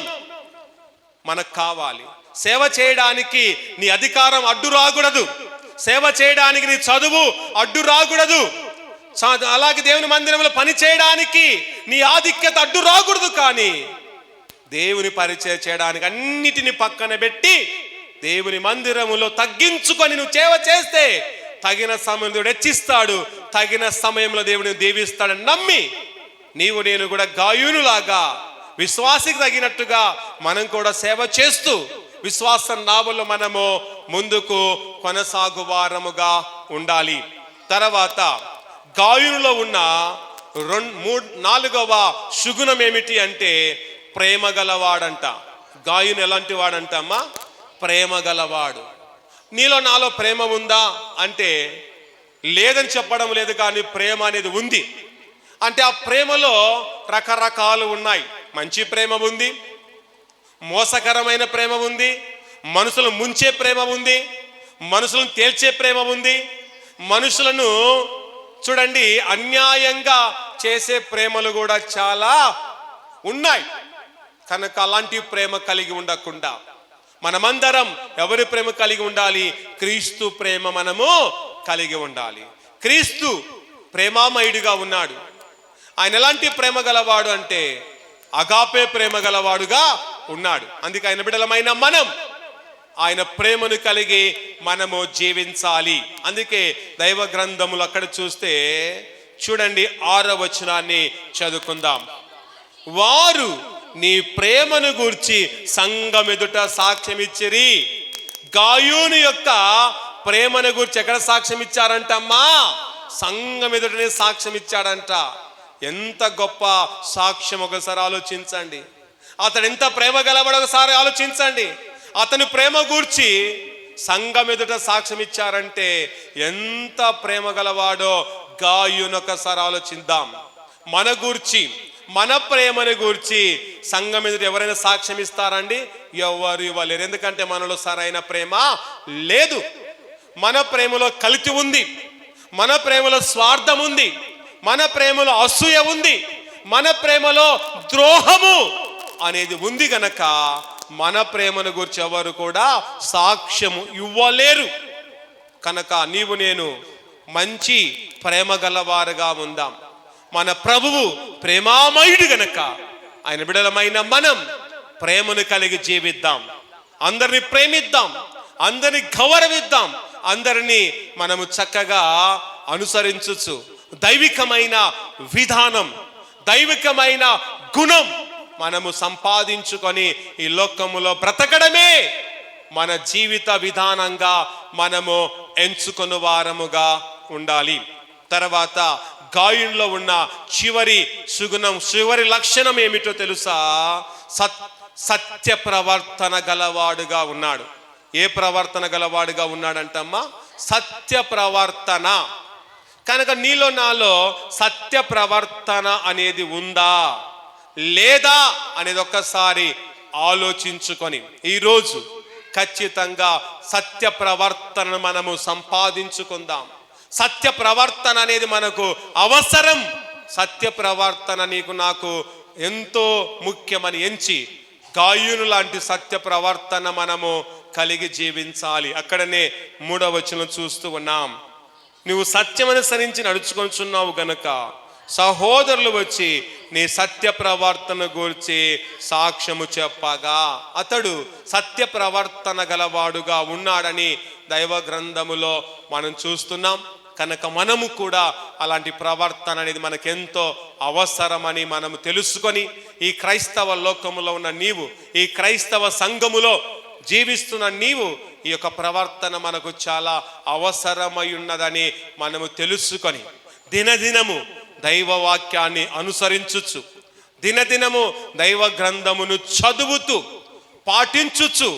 మనకు కావాలి. సేవ చేయడానికి నీ అధికారం అడ్డు రాకూడదు. సేవ చేయడానికి నీ చదువు అడ్డు రాకూడదు. అలాగే దేవుని మందిరంలో పని చేయడానికి నీ ఆధిక్యత అడ్డు రాకూడదు. కానీ దేవుని పరిచయం చేయడానికి అన్నిటిని పక్కన పెట్టి దేవుని మందిరములో తగ్గించుకొని నువ్వు సేవ చేస్తే తగిన సమయం దేవుడు హెచ్చిస్తాడు. తగిన సమయంలో దేవుడిని దీవిస్తాడని నమ్మి నీవు నేను కూడా గాయునులాగా విశ్వాసికి తగినట్టుగా మనం కూడా సేవ చేస్తూ విశ్వాస నావలో మనము ముందుకు కొనసాగు వారముగా ఉండాలి. తర్వాత గాయునులో ఉన్న 4వ సుగుణం ఏమిటి అంటే ప్రేమ గలవాడంట. గాయును ఎలాంటి వాడంటమ్మా? ప్రేమ గలవాడు. నీలో నాలో ప్రేమ ఉందా అంటే లేదని చెప్పడం లేదు, కానీ ప్రేమ అనేది ఉంది. అంటే ఆ ప్రేమలో రకరకాలు ఉన్నాయి. మంచి ప్రేమ ఉంది, మోసకరమైన ప్రేమ ఉంది, మనుషులను ముంచే ప్రేమ ఉంది, మనుషులను తేల్చే ప్రేమ ఉంది, మనుషులను చూడండి అన్యాయంగా చేసే ప్రేమలు కూడా చాలా ఉన్నాయి. కనుక అలాంటి ప్రేమ కలిగి ఉండకుండా మనమందరం ఎవరి ప్రేమ కలిగి ఉండాలి? క్రీస్తు ప్రేమ మనము కలిగి ఉండాలి. క్రీస్తు ప్రేమామయుడిగా ఉన్నాడు. ఆయన ఎలాంటి ప్రేమ గలవాడు అంటే అగాపే ప్రేమ గలవాడుగా ఉన్నాడు. అందుకే ఆయన బిడ్డలమైన మనం ఆయన ప్రేమను కలిగి మనము జీవించాలి. అందుకే దైవ గ్రంథములు అక్కడ చూస్తే చూడండి 6వ వచనాన్ని చదువుకుందాం. వారు నీ ప్రేమను గూర్చి సంఘం ఎదుట సాక్ష్యం ఇచ్చిరి. గాయుని యొక్క ప్రేమను గూర్చి ఎక్కడ సాక్ష్యం ఇచ్చారంటమ్మా? సంఘం ఎదుటనే సాక్ష్యం ఇచ్చాడంట. ఎంత గొప్ప సాక్ష్యం ఒకసారి ఆలోచించండి. అతడు ఎంత ప్రేమ గలవాడో ఒకసారి ఆలోచించండి. అతని ప్రేమ గూర్చి సంఘం ఎదుట సాక్ష్యం ఇచ్చారంటే ఎంత ప్రేమ గలవాడో గాయును ఒకసారి ఆలోచిద్దాం. మన గూర్చి మన ప్రేమను గూర్చి సంఘం ఎదుట ఎవరైనా సాక్ష్యం ఇస్తారండి? ఎవరు ఇవ్వలేరు. ఎందుకంటే మనలో సరైన ప్రేమ లేదు. మన ప్రేమలో కల్తీ ఉంది, మన ప్రేమలో స్వార్థం ఉంది, మన ప్రేమలో అసూయ ఉంది, మన ప్రేమలో ద్రోహము అనేది ఉంది. గనక మన ప్రేమను గురించి ఎవరు కూడా సాక్ష్యము ఇవ్వలేరు. కనుక నీవు నేను మంచి ప్రేమ గలవారుగా ఉందాం. మన ప్రభువు ప్రేమామయుడు గనక ఆయన బిడ్డలమైన మనం ప్రేమను కలిగి జీవిద్దాం. అందరిని ప్రేమిద్దాం, అందరిని గౌరవిద్దాం, అందరినీ మనము చక్కగా అనుసరించచ్చు. దైవికమైన విధానం, దైవికమైన గుణం మనము సంపాదించుకొని ఈ లోకములో బ్రతకడమే మన జీవిత విధానంగా మనము ఎంచుకున్న వారముగా ఉండాలి. తర్వాత గాయునిలో ఉన్న చివరి సుగుణం, చివరి లక్షణం ఏమిటో తెలుసా? సత్య ప్రవర్తన గలవాడుగా ఉన్నాడు. ఏ ప్రవర్తన గలవాడుగా ఉన్నాడంటమ్మా? సత్య ప్రవర్తన. కనుక నీలో నాలో సత్య ప్రవర్తన అనేది ఉందా లేదా అనేది ఒక్కసారి ఆలోచించుకొని ఈరోజు ఖచ్చితంగా సత్య ప్రవర్తనను మనము సంపాదించుకుందాం. సత్య ప్రవర్తన అనేది మనకు అవసరం. సత్య ప్రవర్తన నీకు నాకు ఎంతో ముఖ్యమని ఎంచి గాయును లాంటి సత్య ప్రవర్తన మనము కలిగి జీవించాలి. అక్కడనే 3వ వచనం చూస్తూ ఉన్నాం. నువ్వు సత్యమనుసరించి నడుచుకొంచున్నావు గనుక సహోదరులు వచ్చి నీ సత్య ప్రవర్తన గురించి సాక్ష్యము చెప్పగా అతడు సత్య ప్రవర్తన గలవాడుగా ఉన్నాడని దైవ గ్రంథములో మనం చూస్తున్నాం. కనుక మనము కూడా అలాంటి ప్రవర్తన అనేది మనకెంతో అవసరమని మనము తెలుసుకొని ఈ క్రైస్తవ లోకములో ఉన్న నీవు, ఈ క్రైస్తవ సంఘములో జీవిస్తున్న నీవు ఈ యొక్క ప్రవర్తన మనకు చాలా అవసరమై ఉన్నదని మనము తెలుసుకొని దినదినము దైవ వాక్యాన్ని అనుసరించుచు, దినదినము దైవ గ్రంథమును చదువుతూ పాటించుచు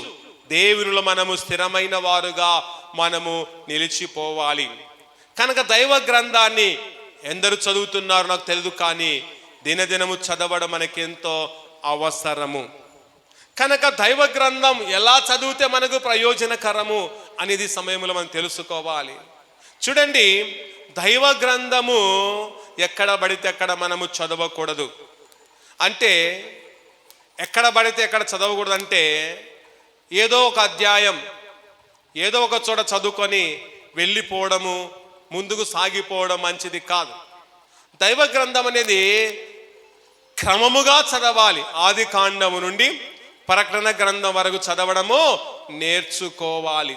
దేవునిలో మనము స్థిరమైన వారుగా మనము నిలిచిపోవాలి. కనుక దైవ గ్రంథాన్ని ఎందరు చదువుతున్నారో నాకు తెలియదు, కానీ దినదినము చదవడం మనకెంతో అవసరము. కనుక దైవ గ్రంథం ఎలా చదివితే మనకు ప్రయోజనకరము అనేది సమయంలో మనం తెలుసుకోవాలి. చూడండి, దైవ గ్రంథము ఎక్కడ పడితే అక్కడ మనము చదవకూడదు. అంటే ఎక్కడ పడితే ఎక్కడ చదవకూడదు అంటే ఏదో ఒక అధ్యాయం ఏదో ఒక చోట చదువుకొని వెళ్ళిపోవడము, ముందుకు సాగిపోవడం మంచిది కాదు. దైవ గ్రంథం అనేది క్రమముగా చదవాలి. ఆది కాండము నుండి ప్రకటన గ్రంథం వరకు చదవడము నేర్చుకోవాలి.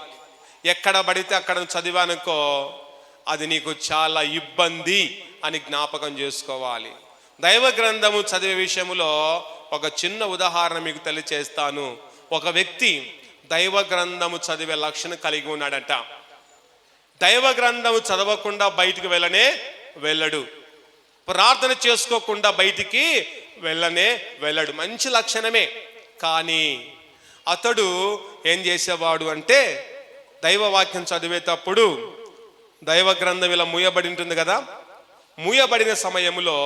ఎక్కడ పడితే అక్కడ చదివానుకో అది నీకు చాలా ఇబ్బంది అని జ్ఞాపకం చేసుకోవాలి. దైవ గ్రంథము చదివే విషయంలో ఒక చిన్న ఉదాహరణ మీకు తెలియచేస్తాను. ఒక వ్యక్తి దైవ గ్రంథము చదివే లక్షణం కలిగి ఉన్నాడట. దైవ గ్రంథము చదవకుండా బయటికి వెళ్ళడు, ప్రార్థన చేసుకోకుండా బయటికి వెళ్ళడు. మంచి లక్షణమే. కానీ అతడు ఏం చేసేవాడు అంటే దైవ వాక్యం చదివేటప్పుడు దైవ గ్రంథం ఇలా మూయబడి ఉంటుంది కదా, మూయబడిన సమయంలో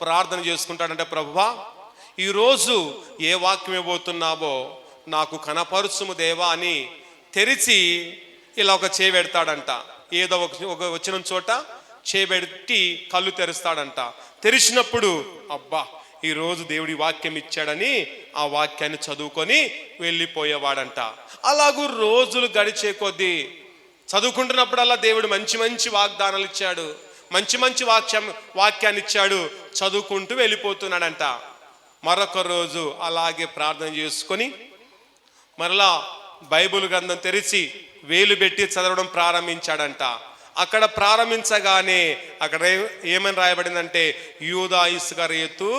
ప్రార్థన చేసుకుంటాడంటే, ప్రభువా ఈరోజు ఏ వాక్యం ఇవ్వబోతున్నావో నాకు కనపరుచుము దేవా అని తెరిచి ఇలా ఒక చేపెడతాడంట. ఏదో ఒక వచ్చిన చోట చేపెట్టి కళ్ళు తెరుస్తాడంట. తెరిచినప్పుడు అబ్బా ఈరోజు దేవుడి వాక్యం ఇచ్చాడని ఆ వాక్యాన్ని చదువుకొని వెళ్ళిపోయేవాడంట. అలాగూ రోజులు గడిచే కొద్దీ చదువుకుంటున్నప్పుడల్లా దేవుడు మంచి మంచి వాగ్దానాలు ఇచ్చాడు, మంచి మంచి వాక్యాన్ని ఇచ్చాడు, చదువుకుంటూ వెళ్ళిపోతున్నాడంట. మరొక రోజు అలాగే ప్రార్థన చేసుకొని మరలా బైబిల్ గ్రంథం తెరిచి వేలు పెట్టి చదవడం ప్రారంభించాడంట. అక్కడ ప్రారంభించగానే అక్కడ ఏమని రాయబడిందంటే యూదా ఇస్కరియోతు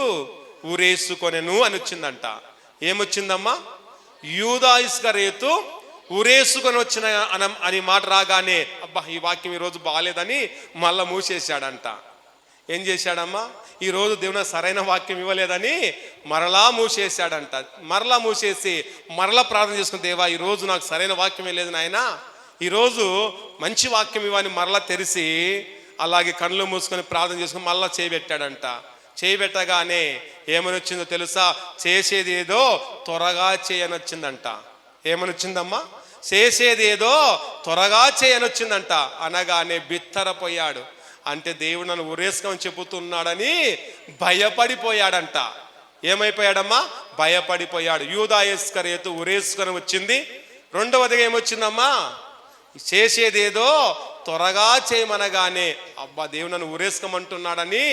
ఊరేసుకొనెను అని వచ్చిందంట. ఏమొచ్చిందమ్మా? యూదా ఇస్కరియోతు ఊరేసుకొని వచ్చిన అని మాట రాగానే అబ్బా ఈ వాక్యం ఈరోజు బాగాలేదని మళ్ళా మూసేశాడంట. ఏం చేశాడమ్మా? ఈరోజు దేవుని సరైన వాక్యం ఇవ్వలేదని మరలా మూసేశాడంట. మరలా మూసేసి మరలా ప్రార్థన చేసుకుని, దేవా ఈరోజు నాకు సరైన వాక్యం లేదు నాయనా, ఈరోజు మంచి వాక్యం ఇవ్వని మరలా తెరిచి అలాగే కళ్ళు మూసుకొని ప్రార్థన చేసుకుని మళ్ళా చేయబెట్టాడంట. చేయబెట్టగానే ఏమని వచ్చిందో తెలుసా? చేసేది ఏదో త్వరగా చేయని వచ్చిందంట. ఏమని వచ్చిందమ్మా? చేసేది ఏదో త్వరగా చేయని వచ్చిందంట. అనగానే బిత్తరపోయాడు. అంటే దేవుడు నన్ను ఉరేసుకోమని చెబుతున్నాడని భయపడిపోయాడంట. ఏమైపోయాడమ్మా? భయపడిపోయాడు. యూదా ఇస్కరియోతు ఉరేసుకొని వచ్చింది. రెండవదిగా ఏమొచ్చిందమ్మా? చేసేదేదో త్వరగా చేయమనగానే అబ్బా దేవుడు నన్ను ఉరేసుకోమంటున్నాడని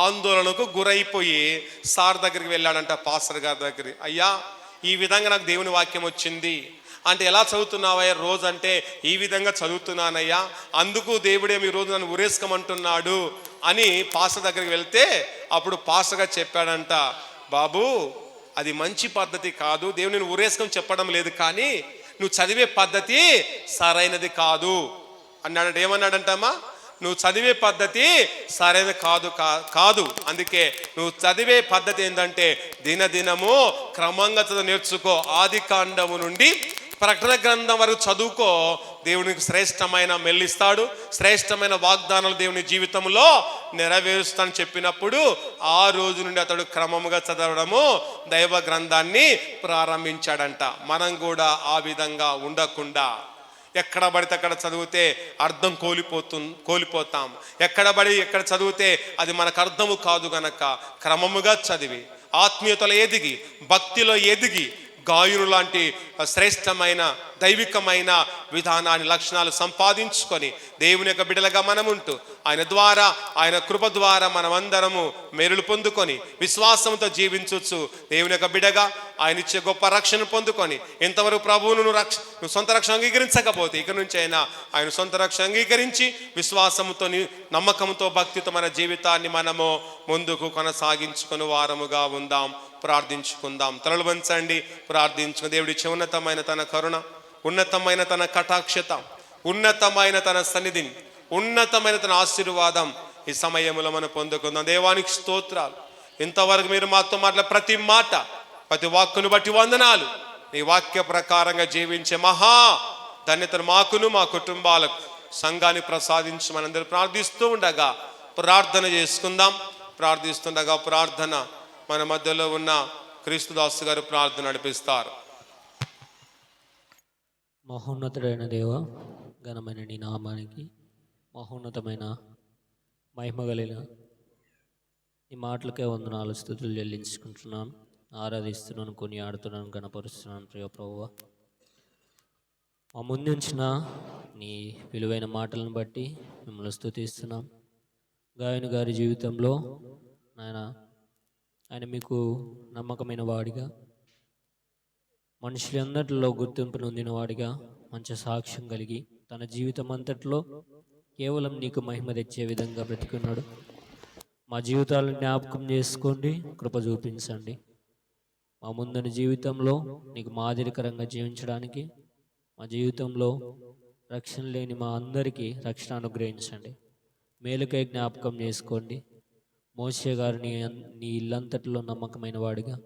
ఆందోళనకు గురైపోయి సార్ దగ్గరికి వెళ్ళాడంట, పాస్టర్ గారి దగ్గర. అయ్యా ఈ విధంగా నాకు దేవుని వాక్యం వచ్చింది అంటే, ఎలా చదువుతున్నావయ్యా? రోజు అంటే ఈ విధంగా చదువుతున్నానయ్యా, అందుకు దేవుడేమి ఈరోజు నన్ను ఉరేసుకోమంటున్నాడు అని పాస్టర్ దగ్గరికి వెళ్తే అప్పుడు పాస్టర్ గారు చెప్పాడంట, బాబు అది మంచి పద్ధతి కాదు, దేవుని ఉరేసుకొని చెప్పడం లేదు, కానీ నువ్వు చదివే పద్ధతి సరైనది కాదు అన్నాడంట. ఏమన్నాడంటమ్మా? నువ్వు చదివే పద్ధతి సరైనది కాదు. అందుకే నువ్వు చదివే పద్ధతి ఏంటంటే దినదినము క్రమంగా చదువు నేర్చుకో. ఆది కాండము నుండి ప్రకటన గ్రంథం వరకు చదువుకో. దేవునికి శ్రేష్టమైన మెల్లిస్తాడు, శ్రేష్టమైన వాగ్దానాలు దేవుని జీవితంలో నెరవేరుస్తానని చెప్పినప్పుడు ఆ రోజు నుండి అతడు క్రమముగా చదవడము దైవ గ్రంథాన్ని ప్రారంభించాడంట. మనం కూడా ఆ విధంగా ఉండకుండా ఎక్కడ పడితే అక్కడ చదివితే అర్థం కోల్పోతాం. ఎక్కడ చదివితే అది మనకు అర్థము కాదు గనక క్రమముగా చదివి ఆత్మీయతలో ఎదిగి భక్తిలో ఎదిగి గాయులు లాంటి శ్రేష్టమైన దైవికమైన విధానాన్ని లక్షణాలు సంపాదించుకొని దేవుని యొక్క బిడ్డలుగా మనముంటూ ఆయన ద్వారా ఆయన కృప ద్వారా మనమందరము మేలులు పొందుకొని విశ్వాసంతో జీవించవచ్చు. దేవుని యొక్క బిడ్డగా ఆయన ఇచ్చే గొప్ప రక్షణ పొందుకొని ఎంతవరకు ప్రభువును నువ్వు సొంత రక్షణ అంగీకరించకపోతే ఇక నుంచి అయినా ఆయన సొంత రక్షణ అంగీకరించి విశ్వాసంతో నమ్మకంతో భక్తితో మన జీవితాన్ని మనము ముందుకు కొనసాగించుకుని వారముగా ఉందాం. ప్రార్థించుకుందాం. తలలు వంచండి, ప్రార్థించుకుని దేవుడిచ్చే ఉన్నతమైన తన కరుణ, ఉన్నతమైన తన కటాక్షత, ఉన్నతమైన తన సన్నిధిని, ఉన్నతమైన తన ఆశీర్వాదం ఈ సమయంలో మనం పొందుకుందాం. దేవానికి స్తోత్రాలు. ఇంతవరకు మీరు మాతో మాట్లాడే ప్రతి మాట, ప్రతి వాక్కును బట్టి వందనాలు. నీ వాక్య ప్రకారంగా జీవించే మహా ధన్యతను మాకును మా కుటుంబాలకు సంఘాన్ని ప్రసాదించి మనందరూ ప్రార్థిస్తూ ఉండగా ప్రార్థన చేసుకుందాం. ప్రార్థిస్తుండగా ప్రార్థన మన మధ్యలో ఉన్న క్రీస్తుదాసు గారు ప్రార్థన నడిపిస్తారు. మహోన్నతుడైన దేవ, ఘనమైన నీ నామానికి మహోన్నతమైన మహిమ కలిగిన నీ మాటలకే వందనాలు స్తుతులు చెల్లించుకుంటున్నాను, ఆరాధిస్తున్నాను, కొనియాడుతున్నాను, గణపరుస్తున్నాను. ప్రియ ప్రభువా, మా ముందుంచిన నీ విలువైన మాటలను బట్టి మిమ్మల్ని స్తుతిస్తున్నాం. గాయని గారి జీవితంలో ఆయన మీకు నమ్మకమైన వాడిగా, మనుషులందరిలో గుర్తింపు నొందిన వాడిగా, మంచి సాక్ష్యం కలిగి తన జీవితం అంతట్లో కేవలం నీకు మహిమ తెచ్చే విధంగా బ్రతికున్నాడు. మా జీవితాలను జ్ఞాపకం చేసుకోండి, కృప చూపించండి. మా ముందున్న జీవితంలో నీకు మాదిరికరంగా జీవించడానికి, మా జీవితంలో రక్షణ లేని మా అందరికీ రక్షణ అనుగ్రహించండి. మేలుకై జ్ఞాపకం చేసుకోండి. మోషే గారిని నీ ఇల్లంతటిలో నమ్మకమైన వాడిగా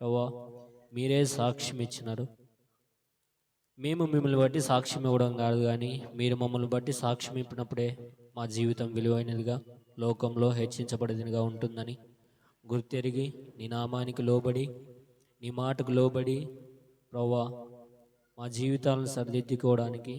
ప్రభువా మీరే సాక్ష్యం ఇచ్చినారు. మేము మిమ్మల్ని బట్టి సాక్ష్యం ఇవ్వడం కాదు, కానీ మీరు మమ్మల్ని బట్టి సాక్ష్యం ఇప్పినప్పుడే మా జీవితం విలువైనదిగా, లోకంలో హెచ్చించబడినదిగా ఉంటుందని గుర్తెరిగి నీ నామానికి లోబడి, నీ మాటకు లోబడి ప్రభువా మా జీవితాలను సరిదిద్దుకోవడానికి